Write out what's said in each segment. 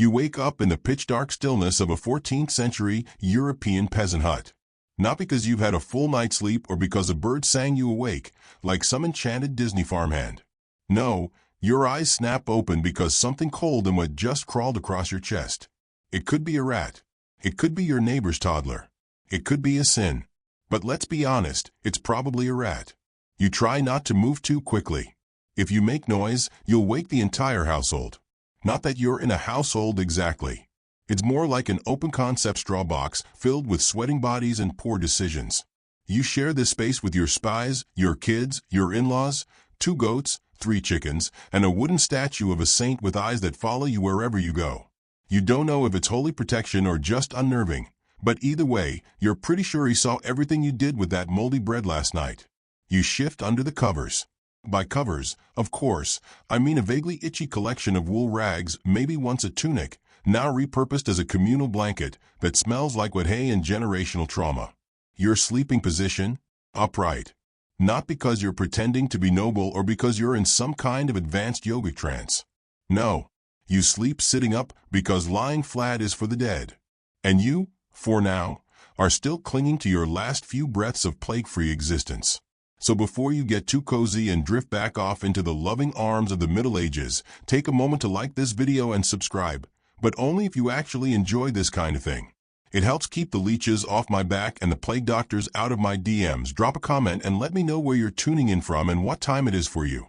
You wake up in the pitch-dark stillness of a 14th century European peasant hut. Not because you've had a full night's sleep or because a bird sang you awake, like some enchanted Disney farmhand. No, your eyes snap open because something cold and wet just crawled across your chest. It could be a rat. It could be your neighbor's toddler. It could be a sin. But let's be honest, it's probably a rat. You try not to move too quickly. If you make noise, you'll wake the entire household. Not that you're in a household exactly. It's more like an open-concept straw box filled with sweating bodies and poor decisions. You share this space with your spies, your kids, your in-laws, 2 goats, 3 chickens, and a wooden statue of a saint with eyes that follow you wherever you go. You don't know if it's holy protection or just unnerving, but either way, you're pretty sure he saw everything you did with that moldy bread last night. You shift under the covers. By covers, of course, I mean a vaguely itchy collection of wool rags, maybe once a tunic, now repurposed as a communal blanket that smells like wet hay and generational trauma. Your sleeping position? Upright. Not because you're pretending to be noble or because you're in some kind of advanced yogic trance. No. You sleep sitting up because lying flat is for the dead. And you, for now, are still clinging to your last few breaths of plague-free existence. So before you get too cozy and drift back off into the loving arms of the Middle Ages, take a moment to like this video and subscribe, but only if you actually enjoy this kind of thing. It helps keep the leeches off my back and the plague doctors out of my DMs. Drop a comment and let me know where you're tuning in from and what time it is for you.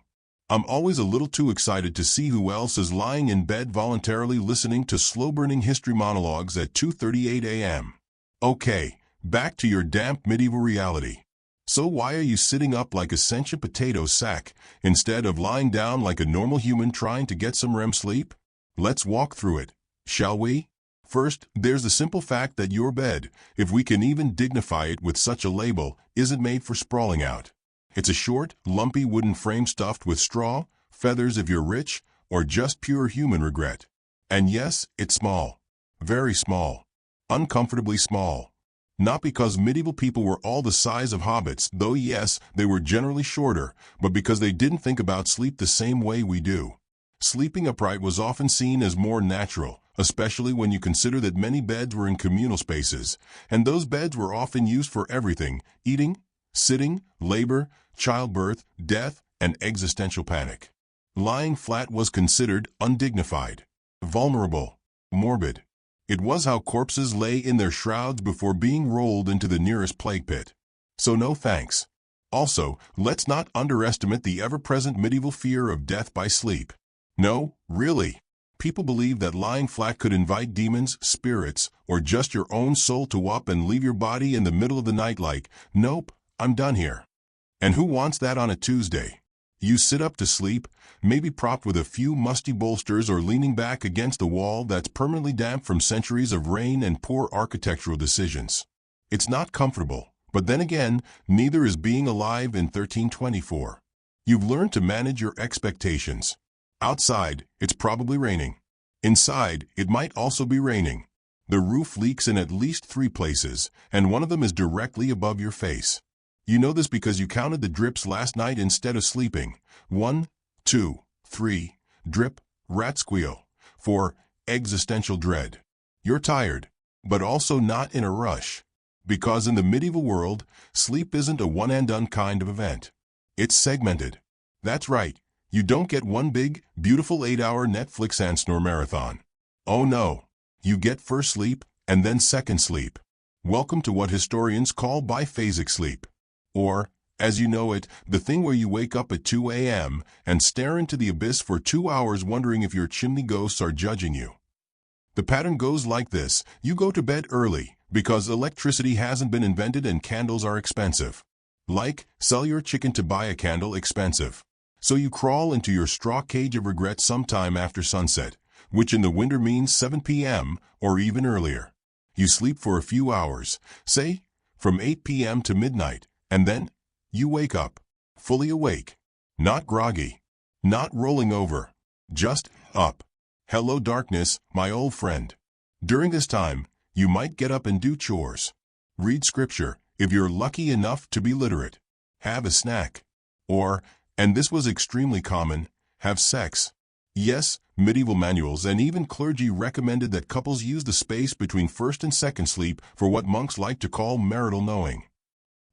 I'm always a little too excited to see who else is lying in bed voluntarily listening to slow-burning history monologues at 2:38 a.m. Okay, back to your damp medieval reality. So why are you sitting up like a sentient potato sack instead of lying down like a normal human trying to get some REM sleep? Let's walk through it, shall we? First, there's the simple fact that your bed, if we can even dignify it with such a label, isn't made for sprawling out. It's a short, lumpy wooden frame stuffed with straw, feathers if you're rich, or just pure human regret. And yes, it's small. Very small. Uncomfortably small. Not because medieval people were all the size of hobbits, though yes, they were generally shorter, but because they didn't think about sleep the same way we do. Sleeping upright was often seen as more natural, especially when you consider that many beds were in communal spaces, and those beds were often used for everything: eating, sitting, labor, childbirth, death, and existential panic. Lying flat was considered undignified, vulnerable, morbid. It was how corpses lay in their shrouds before being rolled into the nearest plague pit. So no thanks. Also, let's not underestimate the ever-present medieval fear of death by sleep. No, really. People believed that lying flat could invite demons, spirits, or just your own soul to up and leave your body in the middle of the night like, nope, I'm done here. And who wants that on a Tuesday? You sit up to sleep, maybe propped with a few musty bolsters or leaning back against a wall that's permanently damp from centuries of rain and poor architectural decisions. It's not comfortable, but then again, neither is being alive in 1324. You've learned to manage your expectations. Outside, it's probably raining. Inside, it might also be raining. The roof leaks in at least 3 places, and one of them is directly above your face. You know this because you counted the drips last night instead of sleeping. 1, 2, 3, drip, rat squeal. 4, existential dread. You're tired, but also not in a rush. Because in the medieval world, sleep isn't a one-and-done kind of event. It's segmented. That's right, you don't get one big, beautiful 8-hour Netflix and snore marathon. Oh no, you get first sleep and then second sleep. Welcome to what historians call biphasic sleep. Or, as you know it, the thing where you wake up at 2 a.m. and stare into the abyss for 2 hours wondering if your chimney ghosts are judging you. The pattern goes like this: you go to bed early because electricity hasn't been invented and candles are expensive. Like, sell your chicken to buy a candle expensive. So you crawl into your straw cage of regret sometime after sunset, which in the winter means 7 p.m. or even earlier. You sleep for a few hours, say, from 8 p.m. to midnight. And then, you wake up, fully awake, not groggy, not rolling over, just up. Hello darkness, my old friend. During this time, you might get up and do chores. Read scripture, if you're lucky enough to be literate. Have a snack. Or, and this was extremely common, have sex. Yes, medieval manuals and even clergy recommended that couples use the space between first and second sleep for what monks like to call marital knowing.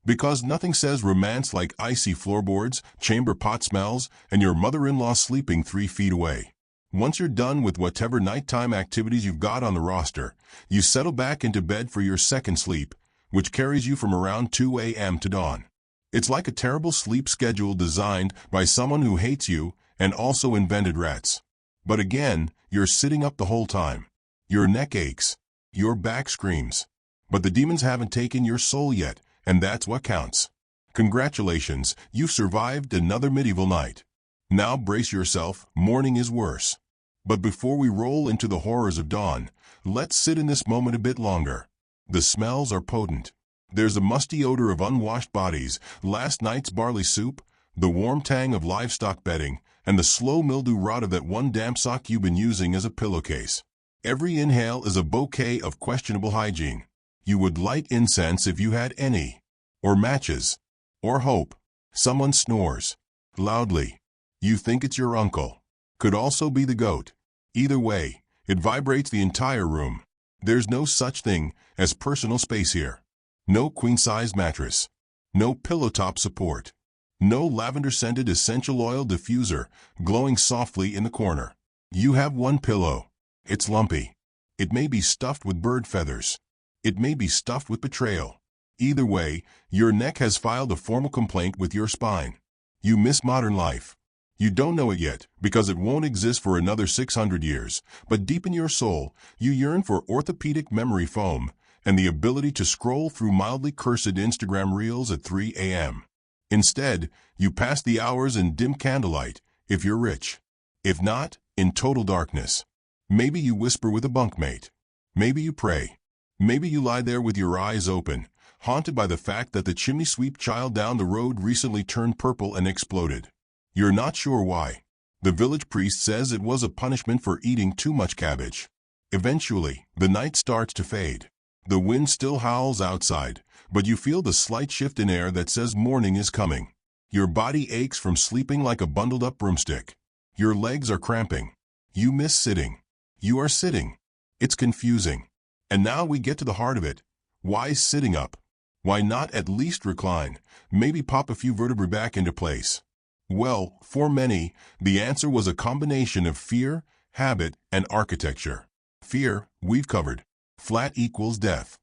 Because nothing says romance like icy floorboards, chamber pot smells, and your mother-in-law sleeping 3 feet away. Once you're done with whatever nighttime activities you've got on the roster, you settle back into bed for your second sleep, which carries you from around 2 a.m. to dawn. It's like a terrible sleep schedule designed by someone who hates you and also invented rats. But again, you're sitting up the whole time. Your neck aches. Your back screams. But the demons haven't taken your soul yet, and that's what counts. Congratulations, you've survived another medieval night. Now brace yourself, morning is worse. But before we roll into the horrors of dawn, let's sit in this moment a bit longer. The smells are potent. There's a musty odor of unwashed bodies, last night's barley soup, the warm tang of livestock bedding, and the slow mildew rot of that one damp sock you've been using as a pillowcase. Every inhale is a bouquet of questionable hygiene. You would light incense if you had any. Or matches. Or hope. Someone snores. Loudly. You think it's your uncle. Could also be the goat. Either way, it vibrates the entire room. There's no such thing as personal space here. No queen-size mattress. No pillow top support. No lavender-scented essential oil diffuser glowing softly in the corner. You have one pillow. It's lumpy. It may be stuffed with bird feathers. It may be stuffed with betrayal. Either way, your neck has filed a formal complaint with your spine. You miss modern life. You don't know it yet, because it won't exist for another 600 years, but deep in your soul, you yearn for orthopedic memory foam and the ability to scroll through mildly cursed Instagram reels at 3 a.m. Instead, you pass the hours in dim candlelight, if you're rich. If not, in total darkness. Maybe you whisper with a bunkmate. Maybe you pray. Maybe you lie there with your eyes open, haunted by the fact that the chimney sweep child down the road recently turned purple and exploded. You're not sure why. The village priest says it was a punishment for eating too much cabbage. Eventually, the night starts to fade. The wind still howls outside, but you feel the slight shift in air that says morning is coming. Your body aches from sleeping like a bundled-up broomstick. Your legs are cramping. You miss sitting. You are sitting. It's confusing. And now we get to the heart of it. Why sitting up? Why not at least recline, maybe pop a few vertebrae back into place? Well, for many, the answer was a combination of fear, habit, and architecture. Fear, we've covered. Flat equals death.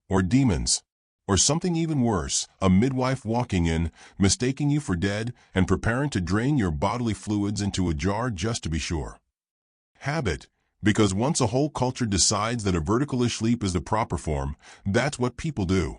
Or demons. Or something even worse, a midwife walking in, mistaking you for dead, and preparing to drain your bodily fluids into a jar just to be sure. Habit. Because once a whole culture decides that a vertical-ish leap is the proper form, that's what people do.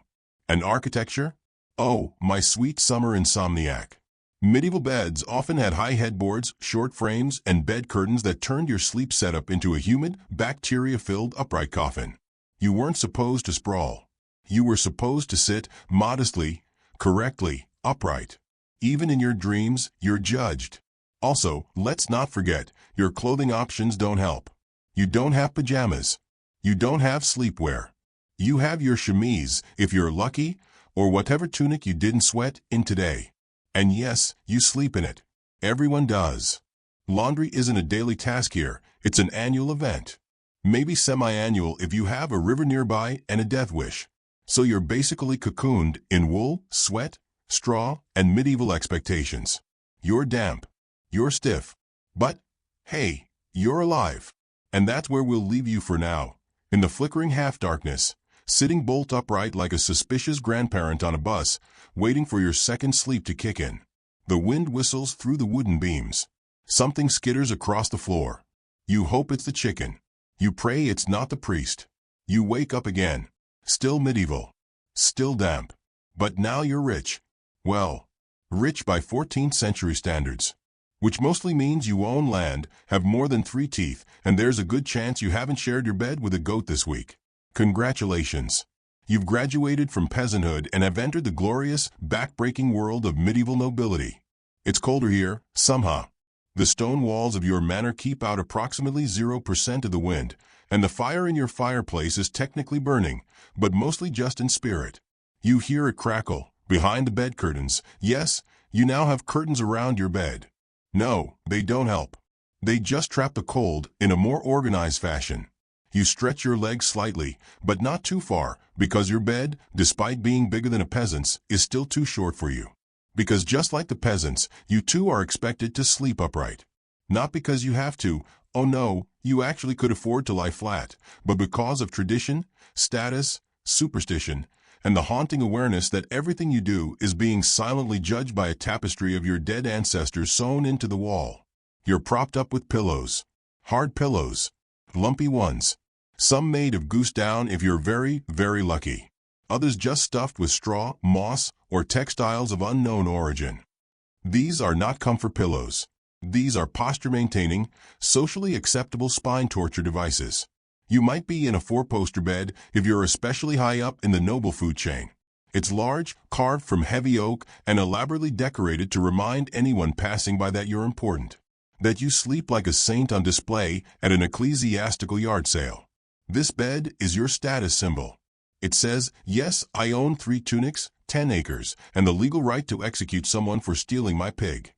And architecture? Oh, my sweet summer insomniac. Medieval beds often had high headboards, short frames, and bed curtains that turned your sleep setup into a humid, bacteria-filled upright coffin. You weren't supposed to sprawl. You were supposed to sit modestly, correctly, upright. Even in your dreams, you're judged. Also, let's not forget, your clothing options don't help. You don't have pajamas. You don't have sleepwear. You have your chemise, if you're lucky, or whatever tunic you didn't sweat in today. And yes, you sleep in it. Everyone does. Laundry isn't a daily task here, it's an annual event. Maybe semi-annual if you have a river nearby and a death wish. So you're basically cocooned in wool, sweat, straw, and medieval expectations. You're damp. You're stiff. But, hey, you're alive. And that's where we'll leave you for now, in the flickering half-darkness, sitting bolt upright like a suspicious grandparent on a bus, waiting for your second sleep to kick in. The wind whistles through the wooden beams. Something skitters across the floor. You hope it's the chicken. You pray it's not the priest. You wake up again. Still medieval. Still damp. But now you're rich. Well, rich by 14th century standards. Which mostly means you own land, have more than 3 teeth, and there's a good chance you haven't shared your bed with a goat this week. Congratulations. You've graduated from peasanthood and have entered the glorious, back-breaking world of medieval nobility. It's colder here, somehow. The stone walls of your manor keep out approximately 0% of the wind, and the fire in your fireplace is technically burning, but mostly just in spirit. You hear it crackle, behind the bed curtains. Yes, you now have curtains around your bed. No, they don't help. They just trap the cold in a more organized fashion. You stretch your legs slightly, but not too far, because your bed, despite being bigger than a peasant's, is still too short for you. Because just like the peasants, you too are expected to sleep upright. Not because you have to, oh no, you actually could afford to lie flat, but because of tradition, status, superstition, and the haunting awareness that everything you do is being silently judged by a tapestry of your dead ancestors sewn into the wall. You're propped up with pillows. Hard pillows. Lumpy ones. Some made of goose down if you're very, very lucky. Others just stuffed with straw, moss, or textiles of unknown origin. These are not comfort pillows. These are posture-maintaining, socially acceptable spine torture devices. You might be in a four-poster bed if you're especially high up in the noble food chain. It's large, carved from heavy oak, and elaborately decorated to remind anyone passing by that you're important. That you sleep like a saint on display at an ecclesiastical yard sale. This bed is your status symbol. It says, yes, I own 3 tunics, 10 acres, and the legal right to execute someone for stealing my pig.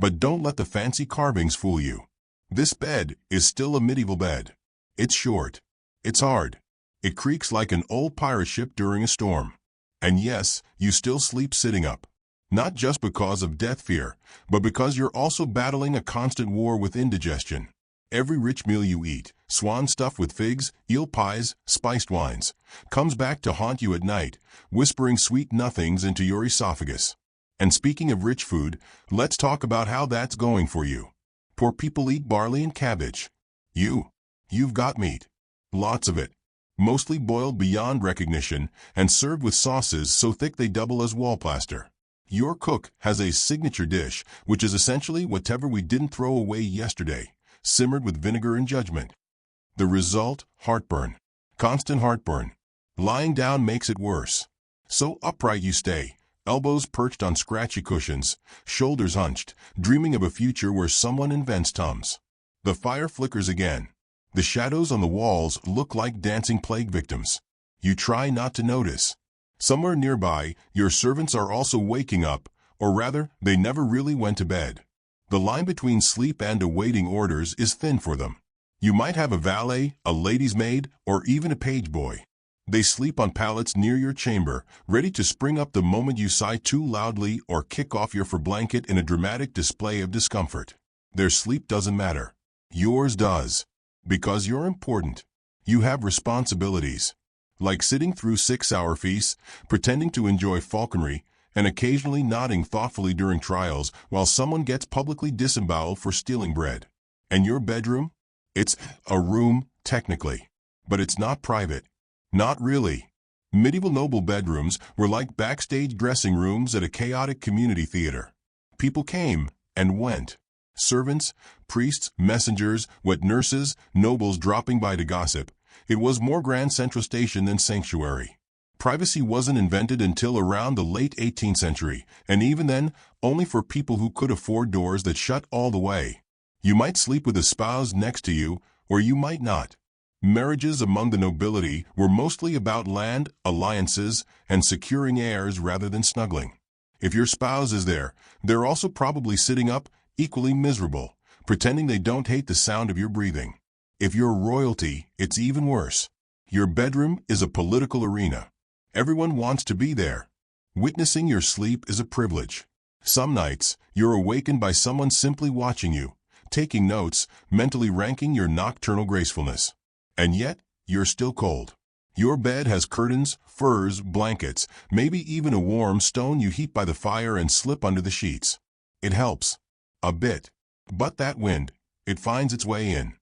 But don't let the fancy carvings fool you. This bed is still a medieval bed. It's short. It's hard. It creaks like an old pirate ship during a storm. And yes, you still sleep sitting up. Not just because of death fear, but because you're also battling a constant war with indigestion. Every rich meal you eat, swan stuffed with figs, eel pies, spiced wines, comes back to haunt you at night, whispering sweet nothings into your esophagus. And speaking of rich food, let's talk about how that's going for you. Poor people eat barley and cabbage. You've got meat. Lots of it. Mostly boiled beyond recognition and served with sauces so thick they double as wall plaster. Your cook has a signature dish, which is essentially whatever we didn't throw away yesterday, simmered with vinegar and judgment. The result, heartburn. Constant heartburn. Lying down makes it worse. So upright you stay, elbows perched on scratchy cushions, shoulders hunched, dreaming of a future where someone invents Tums. The fire flickers again. The shadows on the walls look like dancing plague victims. You try not to notice. Somewhere nearby, your servants are also waking up, or rather, they never really went to bed. The line between sleep and awaiting orders is thin for them. You might have a valet, a lady's maid, or even a page boy. They sleep on pallets near your chamber, ready to spring up the moment you sigh too loudly or kick off your fur blanket in a dramatic display of discomfort. Their sleep doesn't matter. Yours does. Because you're important. You have responsibilities. Like sitting through 6-hour feasts, pretending to enjoy falconry, and occasionally nodding thoughtfully during trials while someone gets publicly disemboweled for stealing bread. And your bedroom? It's a room, technically. But it's not private. Not really. Medieval noble bedrooms were like backstage dressing rooms at a chaotic community theater. People came and went. Servants, priests, messengers, wet nurses, nobles dropping by to gossip. It was more Grand Central Station than sanctuary. Privacy wasn't invented until around the late 18th century, and even then, only for people who could afford doors that shut all the way. You might sleep with a spouse next to you, or you might not. Marriages among the nobility were mostly about land, alliances, and securing heirs rather than snuggling. If your spouse is there, they're also probably sitting up, equally miserable, pretending they don't hate the sound of your breathing. If you're royalty, it's even worse. Your bedroom is a political arena. Everyone wants to be there. Witnessing your sleep is a privilege. Some nights, you're awakened by someone simply watching you, taking notes, mentally ranking your nocturnal gracefulness. And yet, you're still cold. Your bed has curtains, furs, blankets, maybe even a warm stone you heat by the fire and slip under the sheets. It helps. A bit. But that wind, it finds its way in.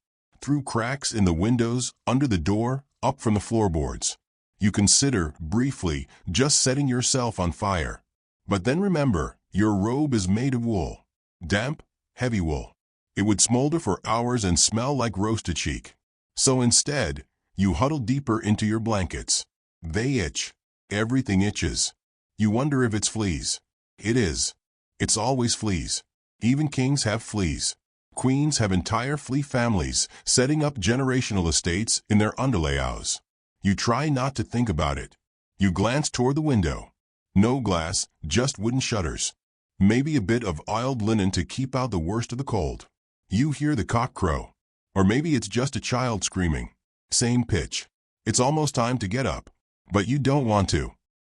Through cracks in the windows, under the door, up from the floorboards. You consider, briefly, just setting yourself on fire. But then remember, your robe is made of wool. Damp, heavy wool. It would smolder for hours and smell like roasted cheek. So instead, you huddle deeper into your blankets. They itch. Everything itches. You wonder if it's fleas. It is. It's always fleas. Even kings have fleas. Queens have entire flea families, setting up generational estates in their underlayouts. You try not to think about it. You glance toward the window. No glass, just wooden shutters. Maybe a bit of oiled linen to keep out the worst of the cold. You hear the cock crow. Or maybe it's just a child screaming. Same pitch. It's almost time to get up. But you don't want to.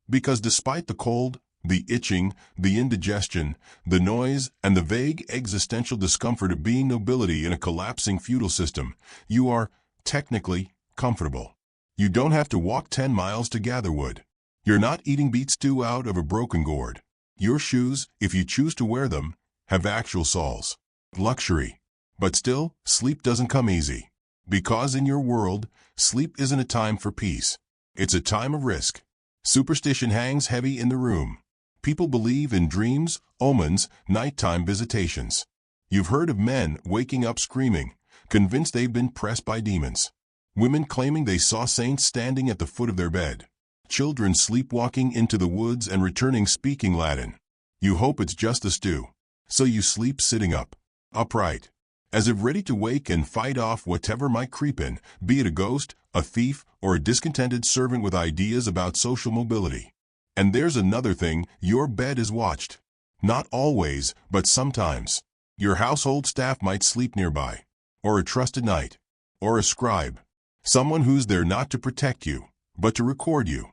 Because despite the cold, the itching, the indigestion, the noise, and the vague existential discomfort of being nobility in a collapsing feudal system, you are, technically, comfortable. You don't have to walk 10 miles to gather wood. You're not eating beet stew out of a broken gourd. Your shoes, if you choose to wear them, have actual soles. Luxury. But still, sleep doesn't come easy. Because in your world, sleep isn't a time for peace. It's a time of risk. Superstition hangs heavy in the room. People believe in dreams, omens, nighttime visitations. You've heard of men waking up screaming, convinced they've been pressed by demons. Women claiming they saw saints standing at the foot of their bed. Children sleepwalking into the woods and returning speaking Latin. You hope it's just a stew. So you sleep sitting up, upright, as if ready to wake and fight off whatever might creep in, be it a ghost, a thief, or a discontented servant with ideas about social mobility. And there's another thing, your bed is watched. Not always, but sometimes. Your household staff might sleep nearby. Or a trusted knight. Or a scribe. Someone who's there not to protect you, but to record you.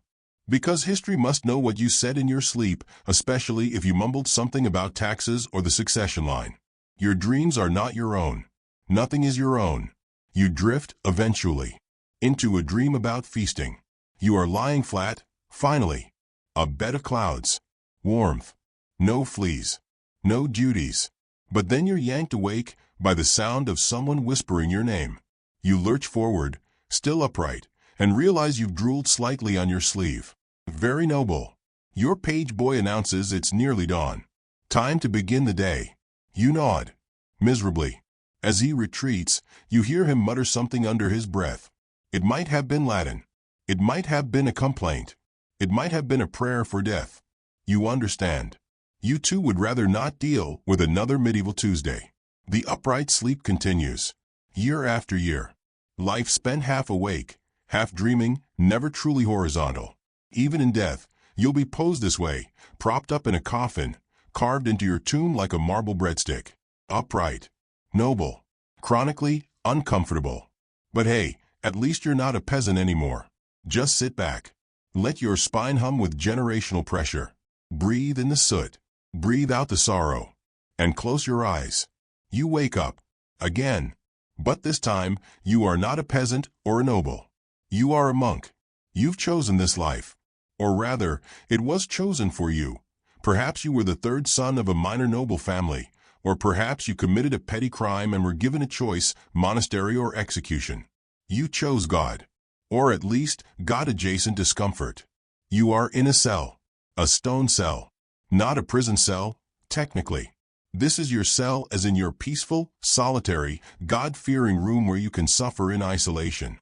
Because history must know what you said in your sleep, especially if you mumbled something about taxes or the succession line. Your dreams are not your own. Nothing is your own. You drift, eventually, into a dream about feasting. You are lying flat, finally. A bed of clouds. Warmth. No fleas. No duties. But then you're yanked awake by the sound of someone whispering your name. You lurch forward, still upright, and realize you've drooled slightly on your sleeve. Very noble. Your page boy announces it's nearly dawn. Time to begin the day. You nod. Miserably. As he retreats, you hear him mutter something under his breath. It might have been Latin. It might have been a complaint. It might have been a prayer for death. You understand. You too would rather not deal with another medieval Tuesday. The upright sleep continues. Year after year. Life spent half awake, half dreaming, never truly horizontal. Even in death, you'll be posed this way, propped up in a coffin, carved into your tomb like a marble breadstick. Upright. Noble. Chronically uncomfortable. But hey, at least you're not a peasant anymore. Just sit back. Let your spine hum with generational pressure. Breathe in the soot. Breathe out the sorrow. And close your eyes. You wake up. Again. But this time, you are not a peasant or a noble. You are a monk. You've chosen this life. Or rather, it was chosen for you. Perhaps you were the third son of a minor noble family, or perhaps you committed a petty crime and were given a choice, monastery or execution. You chose God. Or at least, God-adjacent discomfort. You are in a cell. A stone cell. Not a prison cell, technically. This is your cell as in your peaceful, solitary, God-fearing room where you can suffer in isolation.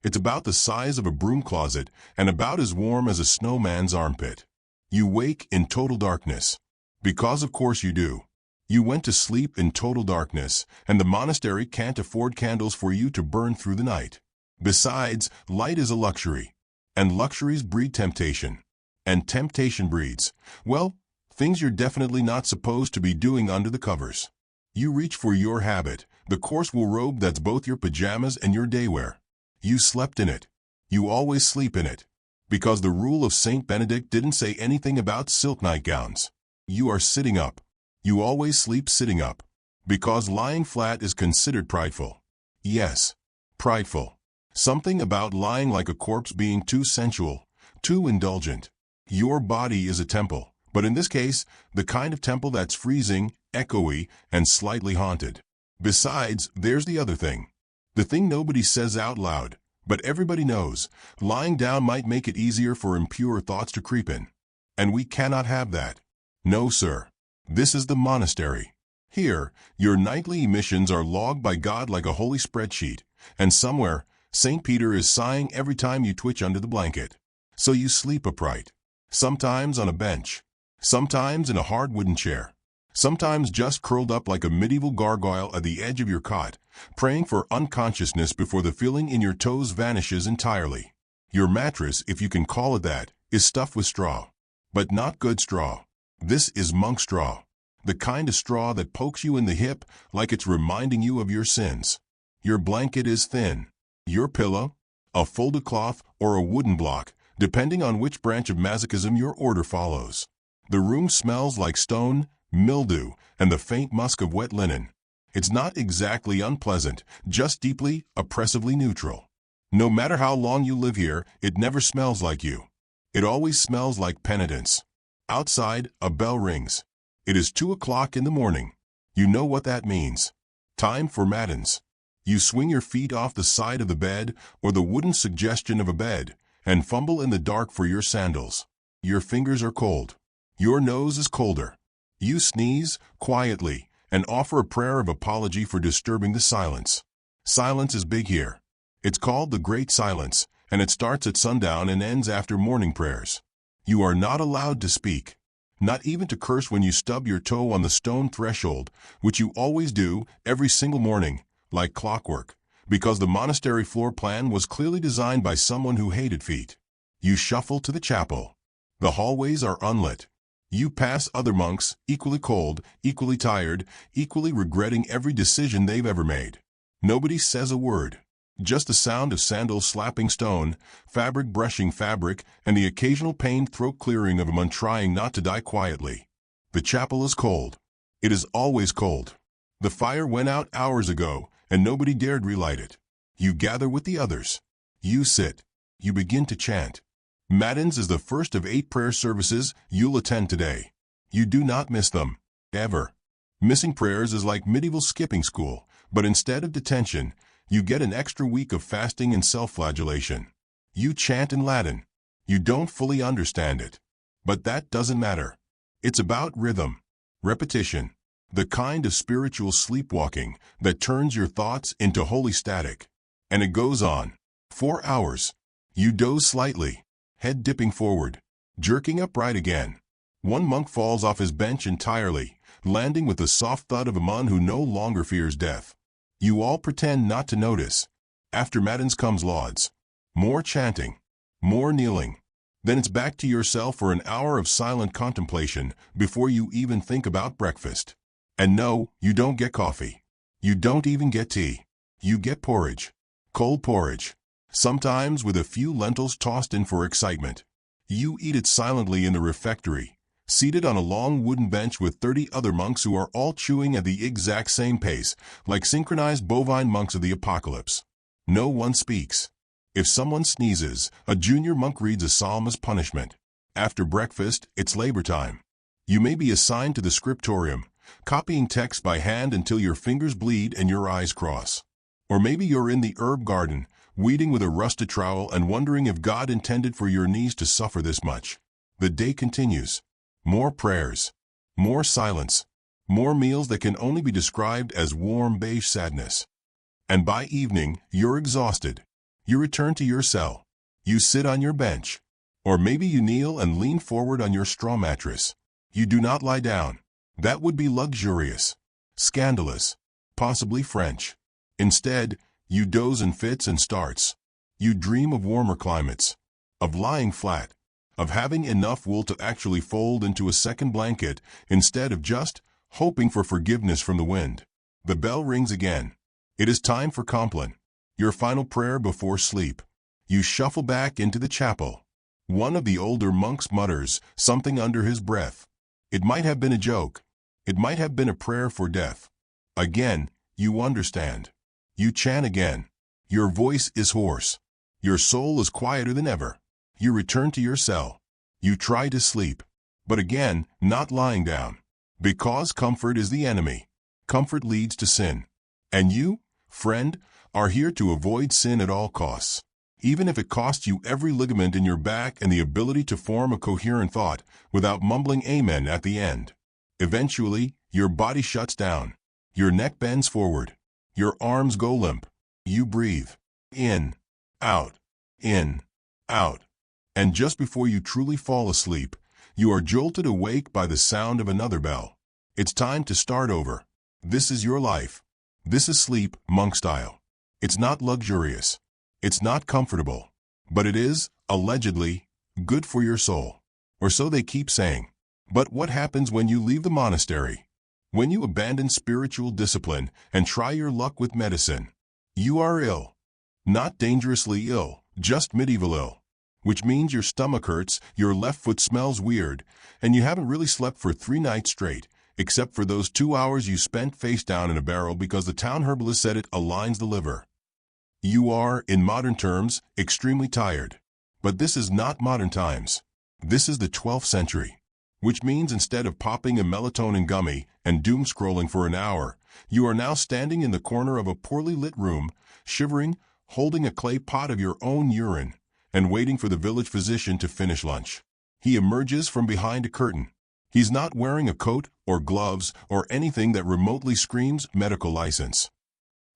It's about the size of a broom closet and about as warm as a snowman's armpit. You wake in total darkness. Because of course you do. You went to sleep in total darkness, and the monastery can't afford candles for you to burn through the night. Besides, light is a luxury. And luxuries breed temptation. And temptation breeds, well, things you're definitely not supposed to be doing under the covers. You reach for your habit, the coarse wool robe that's both your pajamas and your daywear. You slept in it. You always sleep in it. Because the rule of Saint Benedict didn't say anything about silk nightgowns. You are sitting up. You always sleep sitting up. Because lying flat is considered prideful. Yes, prideful. Something about lying like a corpse being too sensual, too indulgent. Your body is a temple, but in this case, the kind of temple that's freezing, echoey, and slightly haunted. Besides, there's the other thing. The thing nobody says out loud, but everybody knows. Lying down might make it easier for impure thoughts to creep in. And we cannot have that. No, sir. This is the monastery. Here, your nightly emissions are logged by God like a holy spreadsheet, and somewhere, St. Peter is sighing every time you twitch under the blanket. So you sleep upright. Sometimes on a bench. Sometimes in a hard wooden chair. Sometimes just curled up like a medieval gargoyle at the edge of your cot, praying for unconsciousness before the feeling in your toes vanishes entirely. Your mattress, if you can call it that, is stuffed with straw. But not good straw. This is monk straw. The kind of straw that pokes you in the hip like it's reminding you of your sins. Your blanket is thin. Your pillow? A folded cloth or a wooden block, depending on which branch of masochism your order follows. The room smells like stone, mildew, and the faint musk of wet linen. It's not exactly unpleasant, just deeply, oppressively neutral. No matter how long you live here, it never smells like you. It always smells like penitence. Outside, a bell rings. It is 2 o'clock in the morning. You know what that means. Time for matins. You swing your feet off the side of the bed or the wooden suggestion of a bed and fumble in the dark for your sandals. Your fingers are cold. Your nose is colder. You sneeze, quietly, and offer a prayer of apology for disturbing the silence. Silence is big here. It's called the Great Silence, and it starts at sundown and ends after morning prayers. You are not allowed to speak, not even to curse when you stub your toe on the stone threshold, which you always do every single morning, like clockwork, because the monastery floor plan was clearly designed by someone who hated feet. You shuffle to the chapel. The hallways are unlit. You pass other monks, equally cold, equally tired, equally regretting every decision they've ever made. Nobody says a word. Just the sound of sandals slapping stone, fabric brushing fabric, and the occasional pained throat clearing of a monk trying not to die quietly. The chapel is cold. It is always cold. The fire went out hours ago, and nobody dared relight it. You gather with the others. You sit. You begin to chant. Matins is the first of 8 prayer services you'll attend today. You do not miss them, ever. Missing prayers is like medieval skipping school, but instead of detention, you get an extra week of fasting and self-flagellation. You chant in Latin. You don't fully understand it. But that doesn't matter. It's about rhythm, repetition, the kind of spiritual sleepwalking that turns your thoughts into holy static. And it goes on. 4 hours. You doze slightly, head dipping forward, jerking upright again. One monk falls off his bench entirely, landing with the soft thud of a man who no longer fears death. You all pretend not to notice. After matins comes lauds. More chanting. More kneeling. Then it's back to yourself for an hour of silent contemplation before you even think about breakfast. And no, you don't get coffee. You don't even get tea. You get porridge. Cold porridge. Sometimes with a few lentils tossed in for excitement. You eat it silently in the refectory, seated on a long wooden bench with 30 other monks who are all chewing at the exact same pace, like synchronized bovine monks of the apocalypse. No one speaks. If someone sneezes, a junior monk reads a psalm as punishment. After breakfast, it's labor time. You may be assigned to the scriptorium, copying text by hand until your fingers bleed and your eyes cross. Or maybe you're in the herb garden, weeding with a rusted trowel and wondering if God intended for your knees to suffer this much. The day continues. More prayers. More silence. More meals that can only be described as warm beige sadness. And by evening, you're exhausted. You return to your cell. You sit on your bench. Or maybe you kneel and lean forward on your straw mattress. You do not lie down. That would be luxurious, scandalous, possibly French. Instead, you doze in fits and starts. You dream of warmer climates, of lying flat, of having enough wool to actually fold into a second blanket instead of just hoping for forgiveness from the wind. The bell rings again. It is time for Compline, your final prayer before sleep. You shuffle back into the chapel. One of the older monks mutters something under his breath. It might have been a joke. It might have been a prayer for death. Again, you understand. You chant again. Your voice is hoarse. Your soul is quieter than ever. You return to your cell. You try to sleep. But again, not lying down. Because comfort is the enemy. Comfort leads to sin. And you, friend, are here to avoid sin at all costs. Even if it costs you every ligament in your back and the ability to form a coherent thought without mumbling amen at the end. Eventually, your body shuts down. Your neck bends forward. Your arms go limp. You breathe. In, out, in, out. And just before you truly fall asleep, you are jolted awake by the sound of another bell. It's time to start over. This is your life. This is sleep, monk style. It's not luxurious. It's not comfortable. But it is, allegedly, good for your soul. Or so they keep saying. But what happens when you leave the monastery? When you abandon spiritual discipline and try your luck with medicine, you are ill. Not dangerously ill, just medieval ill. Which means your stomach hurts, your left foot smells weird, and you haven't really slept for 3 nights straight, except for those 2 hours you spent face down in a barrel because the town herbalist said it aligns the liver. You are, in modern terms, extremely tired. But this is not modern times. This is the 12th century. Which means instead of popping a melatonin gummy and doom scrolling for an hour, you are now standing in the corner of a poorly lit room, shivering, holding a clay pot of your own urine, and waiting for the village physician to finish lunch. He emerges from behind a curtain. He's not wearing a coat or gloves or anything that remotely screams medical license.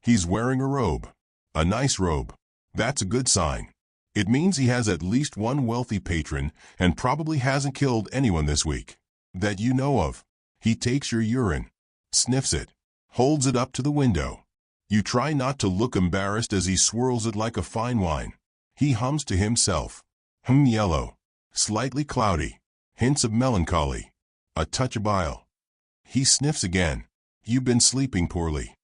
He's wearing a robe. A nice robe. That's a good sign. It means he has at least one wealthy patron and probably hasn't killed anyone this week. That you know of. He takes your urine, sniffs it, holds it up to the window. You try not to look embarrassed as he swirls it like a fine wine. He hums to himself. Yellow. Slightly cloudy. Hints of melancholy. A touch of bile. He sniffs again. You've been sleeping poorly.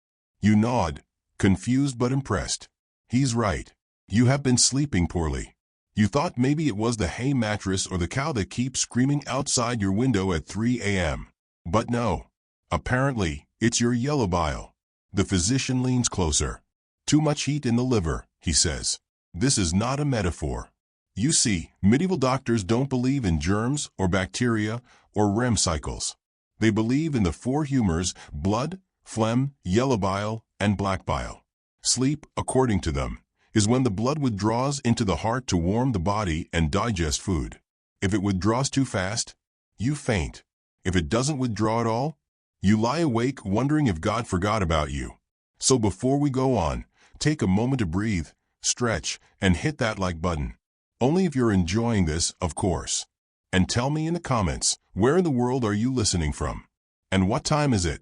You nod, confused but impressed. He's right. You have been sleeping poorly. You thought maybe it was the hay mattress or the cow that keeps screaming outside your window at 3 a.m. But no. Apparently, it's your yellow bile. The physician leans closer. Too much heat in the liver, he says. This is not a metaphor. You see, medieval doctors don't believe in germs or bacteria or REM cycles. They believe in the 4 humors: blood, phlegm, yellow bile, and black bile. Sleep, according to them, is when the blood withdraws into the heart to warm the body and digest food. If it withdraws too fast, you faint. If it doesn't withdraw at all, you lie awake wondering if God forgot about you. So before we go on, take a moment to breathe, stretch, and hit that like button. Only if you're enjoying this, of course. And tell me in the comments, where in the world are you listening from? And what time is it?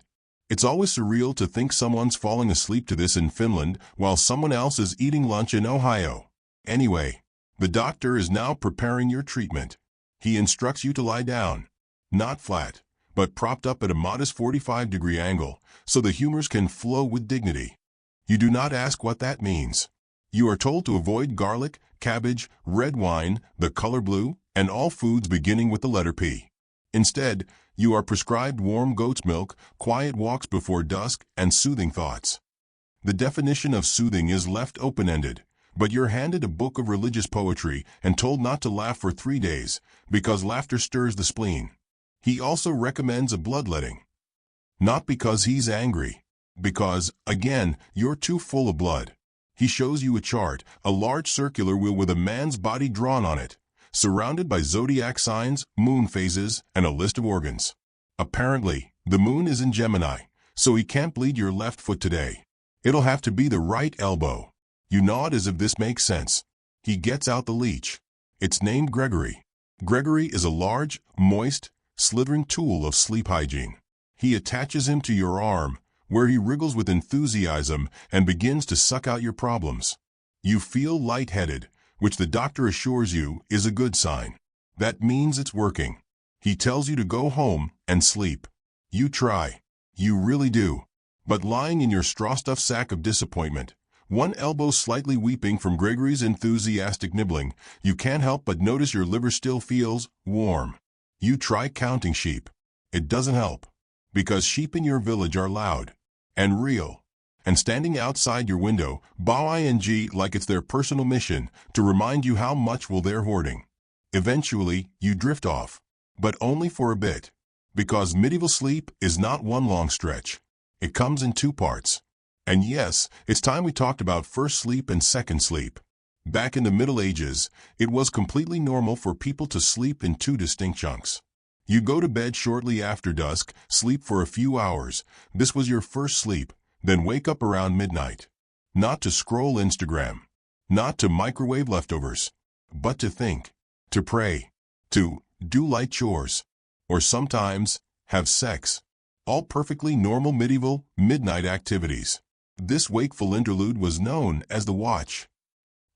It's always surreal to think someone's falling asleep to this in Finland while someone else is eating lunch in Ohio. Anyway, the doctor is now preparing your treatment. He instructs you to lie down, not flat, but propped up at a modest 45-degree angle so the humors can flow with dignity. You do not ask what that means. You are told to avoid garlic, cabbage, red wine, the color blue, and all foods beginning with the letter P. Instead, you are prescribed warm goat's milk, quiet walks before dusk, and soothing thoughts. The definition of soothing is left open-ended, but you're handed a book of religious poetry and told not to laugh for 3 days, because laughter stirs the spleen. He also recommends a bloodletting. Not because he's angry, because, again, you're too full of blood. He shows you a chart, a large circular wheel with a man's body drawn on it, surrounded by zodiac signs, moon phases, and a list of organs. Apparently, the moon is in Gemini, so he can't bleed your left foot today. It'll have to be the right elbow. You nod as if this makes sense. He gets out the leech. It's named Gregory. Gregory is a large, moist, slithering tool of sleep hygiene. He attaches him to your arm, where he wriggles with enthusiasm and begins to suck out your problems. You feel lightheaded, which the doctor assures you is a good sign. That means it's working. He tells you to go home and sleep. You try. You really do. But lying in your straw-stuffed sack of disappointment, one elbow slightly weeping from Gregory's enthusiastic nibbling, you can't help but notice your liver still feels warm. You try counting sheep. It doesn't help. Because sheep in your village are loud and real, and standing outside your window, bow-ing like it's their personal mission to remind you how much will they're hoarding. Eventually, you drift off, but only for a bit, because medieval sleep is not one long stretch. It comes in 2 parts. And yes, it's time we talked about first sleep and second sleep. Back in the Middle Ages, it was completely normal for people to sleep in 2 distinct chunks. You go to bed shortly after dusk, sleep for a few hours. This was your first sleep, then wake up around midnight. Not to scroll Instagram, not to microwave leftovers, but to think, to pray, to do light chores, or sometimes have sex. All perfectly normal medieval midnight activities. This wakeful interlude was known as the watch,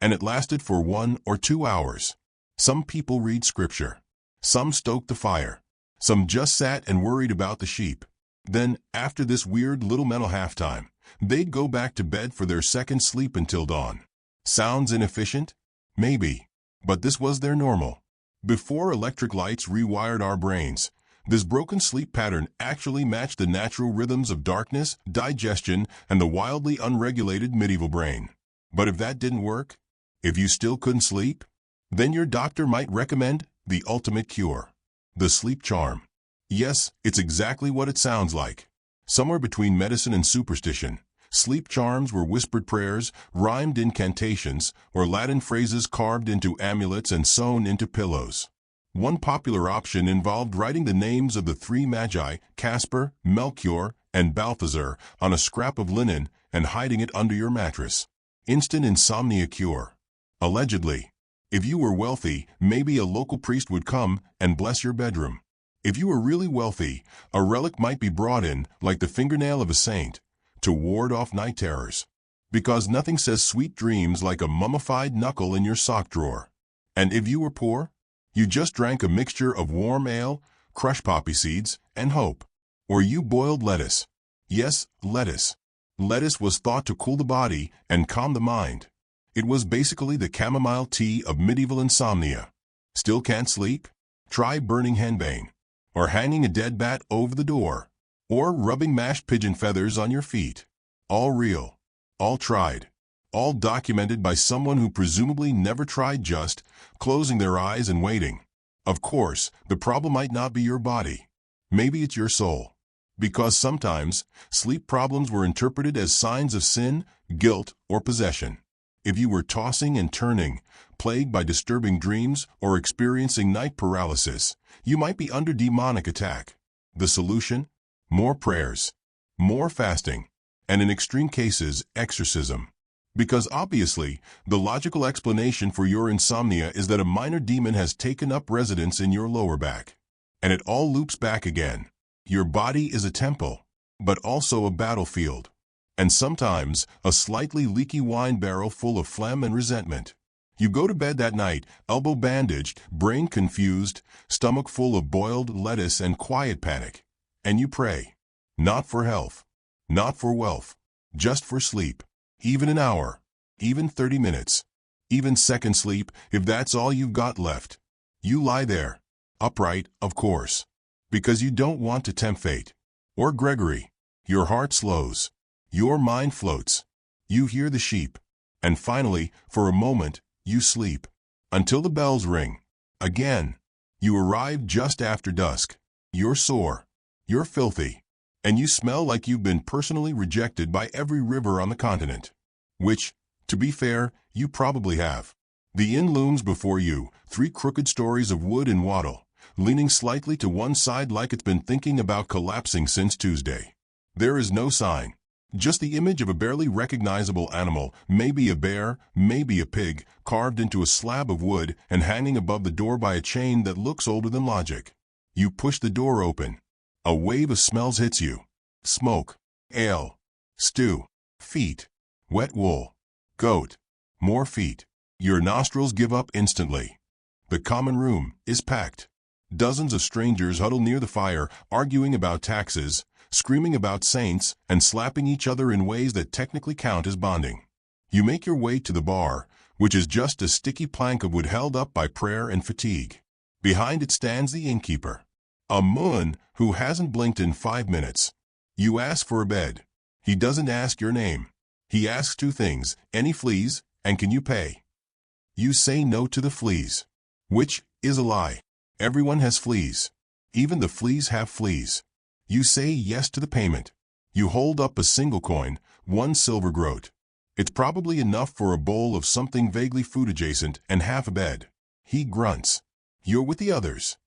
and it lasted for 1 or 2 hours. Some people read scripture. Some stoked the fire. Some just sat and worried about the sheep. Then, after this weird little mental halftime, they'd go back to bed for their second sleep until dawn. Sounds inefficient? Maybe. But this was their normal. Before electric lights rewired our brains, this broken sleep pattern actually matched the natural rhythms of darkness, digestion, and the wildly unregulated medieval brain. But if that didn't work, if you still couldn't sleep, then your doctor might recommend the ultimate cure, the sleep charm. Yes, it's exactly what it sounds like. Somewhere between medicine and superstition, sleep charms were whispered prayers, rhymed incantations, or Latin phrases carved into amulets and sewn into pillows. One popular option involved writing the names of the three magi, Caspar, Melchior, and Balthazar, on a scrap of linen and hiding it under your mattress. Instant insomnia cure. Allegedly. If you were wealthy, maybe a local priest would come and bless your bedroom. If you were really wealthy, a relic might be brought in, like the fingernail of a saint, to ward off night terrors. Because nothing says sweet dreams like a mummified knuckle in your sock drawer. And if you were poor, you just drank a mixture of warm ale, crushed poppy seeds, and hope. Or you boiled lettuce. Yes, lettuce. Lettuce was thought to cool the body and calm the mind. It was basically the chamomile tea of medieval insomnia. Still can't sleep? Try burning henbane. Or hanging a dead bat over the door. Or rubbing mashed pigeon feathers on your feet. All real. All tried. All documented by someone who presumably never tried, just closing their eyes and waiting. Of course, the problem might not be your body. Maybe it's your soul. Because sometimes, sleep problems were interpreted as signs of sin, guilt, or possession. If you were tossing and turning, plagued by disturbing dreams, or experiencing night paralysis, you might be under demonic attack. The solution? More prayers, more fasting, and in extreme cases, exorcism. Because obviously, the logical explanation for your insomnia is that a minor demon has taken up residence in your lower back. And it all loops back again. Your body is a temple, but also a battlefield. And sometimes, a slightly leaky wine barrel full of phlegm and resentment. You go to bed that night, elbow bandaged, brain confused, stomach full of boiled lettuce and quiet panic. And you pray. Not for health. Not for wealth. Just for sleep. Even an hour. Even 30 minutes. Even second sleep, if that's all you've got left. You lie there. Upright, of course. Because you don't want to tempt fate. Or Gregory. Your heart slows. Your mind floats. You hear the sheep. And finally, for a moment, you sleep. Until the bells ring. Again. You arrive just after dusk. You're sore. You're filthy. And you smell like you've been personally rejected by every river on the continent. Which, to be fair, you probably have. The inn looms before you, 3 crooked stories of wood and wattle, leaning slightly to one side like it's been thinking about collapsing since Tuesday. There is no sign. Just the image of a barely recognizable animal, maybe a bear, maybe a pig, carved into a slab of wood and hanging above the door by a chain that looks older than logic. You push the door open. A wave of smells hits you. Smoke, ale, stew, feet, wet wool, goat, more feet. Your nostrils give up instantly. The common room is packed. Dozens of strangers huddle near the fire, arguing about taxes, screaming about saints, and slapping each other in ways that technically count as bonding. You make your way to the bar, which is just a sticky plank of wood held up by prayer and fatigue. Behind it stands the innkeeper. A Moon who hasn't blinked in 5 minutes. You ask for a bed. He doesn't ask your name. He asks 2 things, any fleas, and can you pay? You say no to the fleas. Which is a lie. Everyone has fleas. Even the fleas have fleas. You say yes to the payment. You hold up a single coin, 1 silver groat. It's probably enough for a bowl of something vaguely food adjacent and half a bed. He grunts. You're with the others.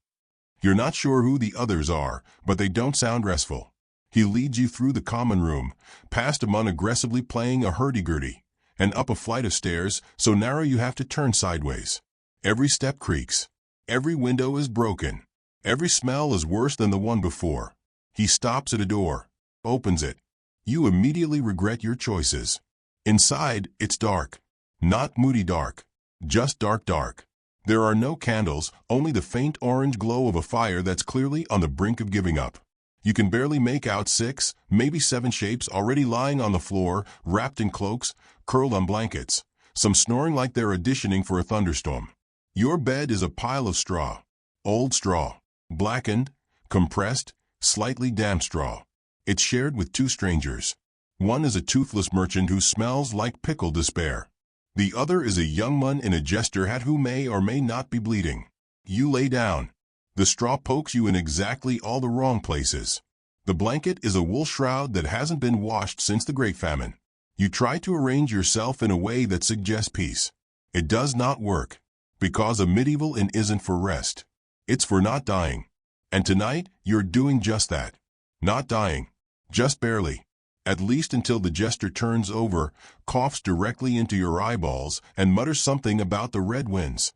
You're not sure who the others are, but they don't sound restful. He leads you through the common room, past a man aggressively playing a hurdy-gurdy, and up a flight of stairs so narrow you have to turn sideways. Every step creaks. Every window is broken. Every smell is worse than the one before. He stops at a door, opens it. You immediately regret your choices. Inside, it's dark. Not moody dark. Just dark. There are no candles, only the faint orange glow of a fire that's clearly on the brink of giving up. You can barely make out 6, maybe 7 shapes already lying on the floor, wrapped in cloaks, curled on blankets, some snoring like they're auditioning for a thunderstorm. Your bed is a pile of straw. Old straw. Blackened, compressed, slightly damp straw. It's shared with 2 strangers. One is a toothless merchant who smells like pickled despair. The other is a young man in a jester hat who may or may not be bleeding. You lay down. The straw pokes you in exactly all the wrong places. The blanket is a wool shroud that hasn't been washed since the Great Famine. You try to arrange yourself in a way that suggests peace. It does not work. Because a medieval inn isn't for rest. It's for not dying. And tonight, you're doing just that. Not dying. Just barely. At least until the jester turns over, coughs directly into your eyeballs, and mutters something about the red winds.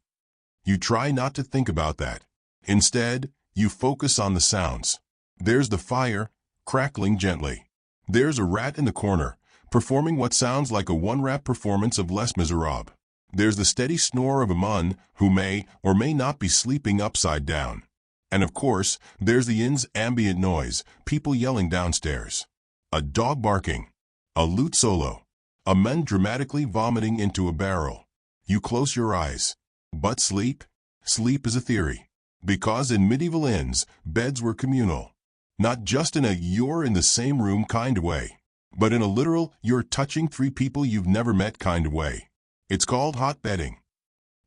You try not to think about that. Instead, you focus on the sounds. There's the fire, crackling gently. There's a rat in the corner, performing what sounds like a one-rap performance of Les Miserables. There's the steady snore of a man who may or may not be sleeping upside down. And of course, there's the inn's ambient noise, people yelling downstairs. A dog barking. A lute solo. A man dramatically vomiting into a barrel. You close your eyes. But sleep? Sleep is a theory. Because in medieval inns, beds were communal. Not just in a you're in the same room kind of way, but in a literal you're touching 3 people you've never met kind of way. It's called hot bedding.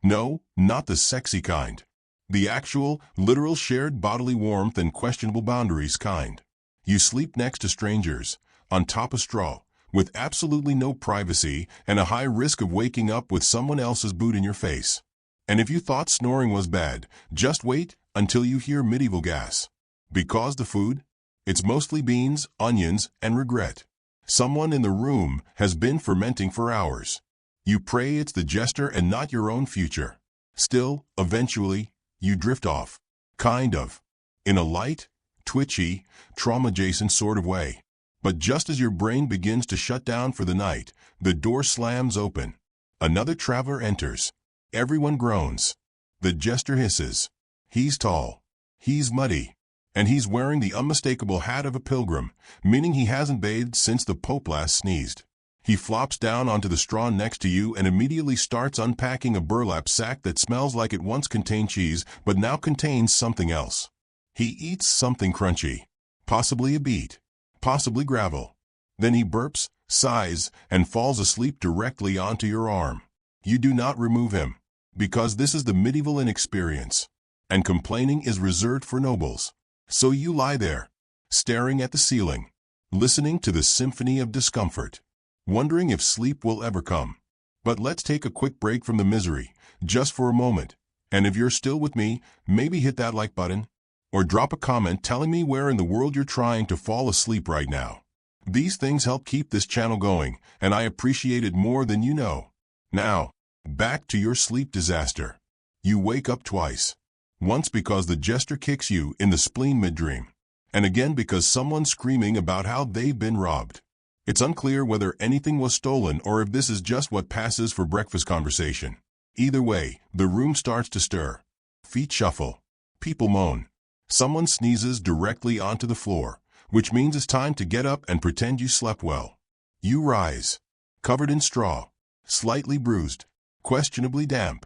No, not the sexy kind. The actual, literal shared bodily warmth and questionable boundaries kind. You sleep next to strangers, on top of straw, with absolutely no privacy and a high risk of waking up with someone else's boot in your face. And if you thought snoring was bad, just wait until you hear medieval gas. Because the food? It's mostly beans, onions, and regret. Someone in the room has been fermenting for hours. You pray it's the jester and not your own future. Still, eventually, you drift off. Kind of. In a light, twitchy, trauma-adjacent sort of way. But just as your brain begins to shut down for the night, the door slams open. Another traveler enters. Everyone groans. The jester hisses. He's tall. He's muddy. And he's wearing the unmistakable hat of a pilgrim, meaning he hasn't bathed since the Pope last sneezed. He flops down onto the straw next to you and immediately starts unpacking a burlap sack that smells like it once contained cheese, but now contains something else. He eats something crunchy. Possibly a beet. Possibly gravel. Then he burps, sighs, and falls asleep directly onto your arm. You do not remove him. Because this is the medieval inexperience. And complaining is reserved for nobles. So you lie there, staring at the ceiling, listening to the symphony of discomfort, wondering if sleep will ever come. But let's take a quick break from the misery, just for a moment. And if you're still with me, maybe hit that like button, or drop a comment telling me where in the world you're trying to fall asleep right now. These things help keep this channel going, and I appreciate it more than you know. Now, back to your sleep disaster. You wake up twice. Once because the jester kicks you in the spleen mid-dream, and again because someone's screaming about how they've been robbed. It's unclear whether anything was stolen or if this is just what passes for breakfast conversation. Either way, the room starts to stir. Feet shuffle. People moan. Someone sneezes directly onto the floor, which means it's time to get up and pretend you slept well. You rise. Covered in straw. Slightly bruised. Questionably damp.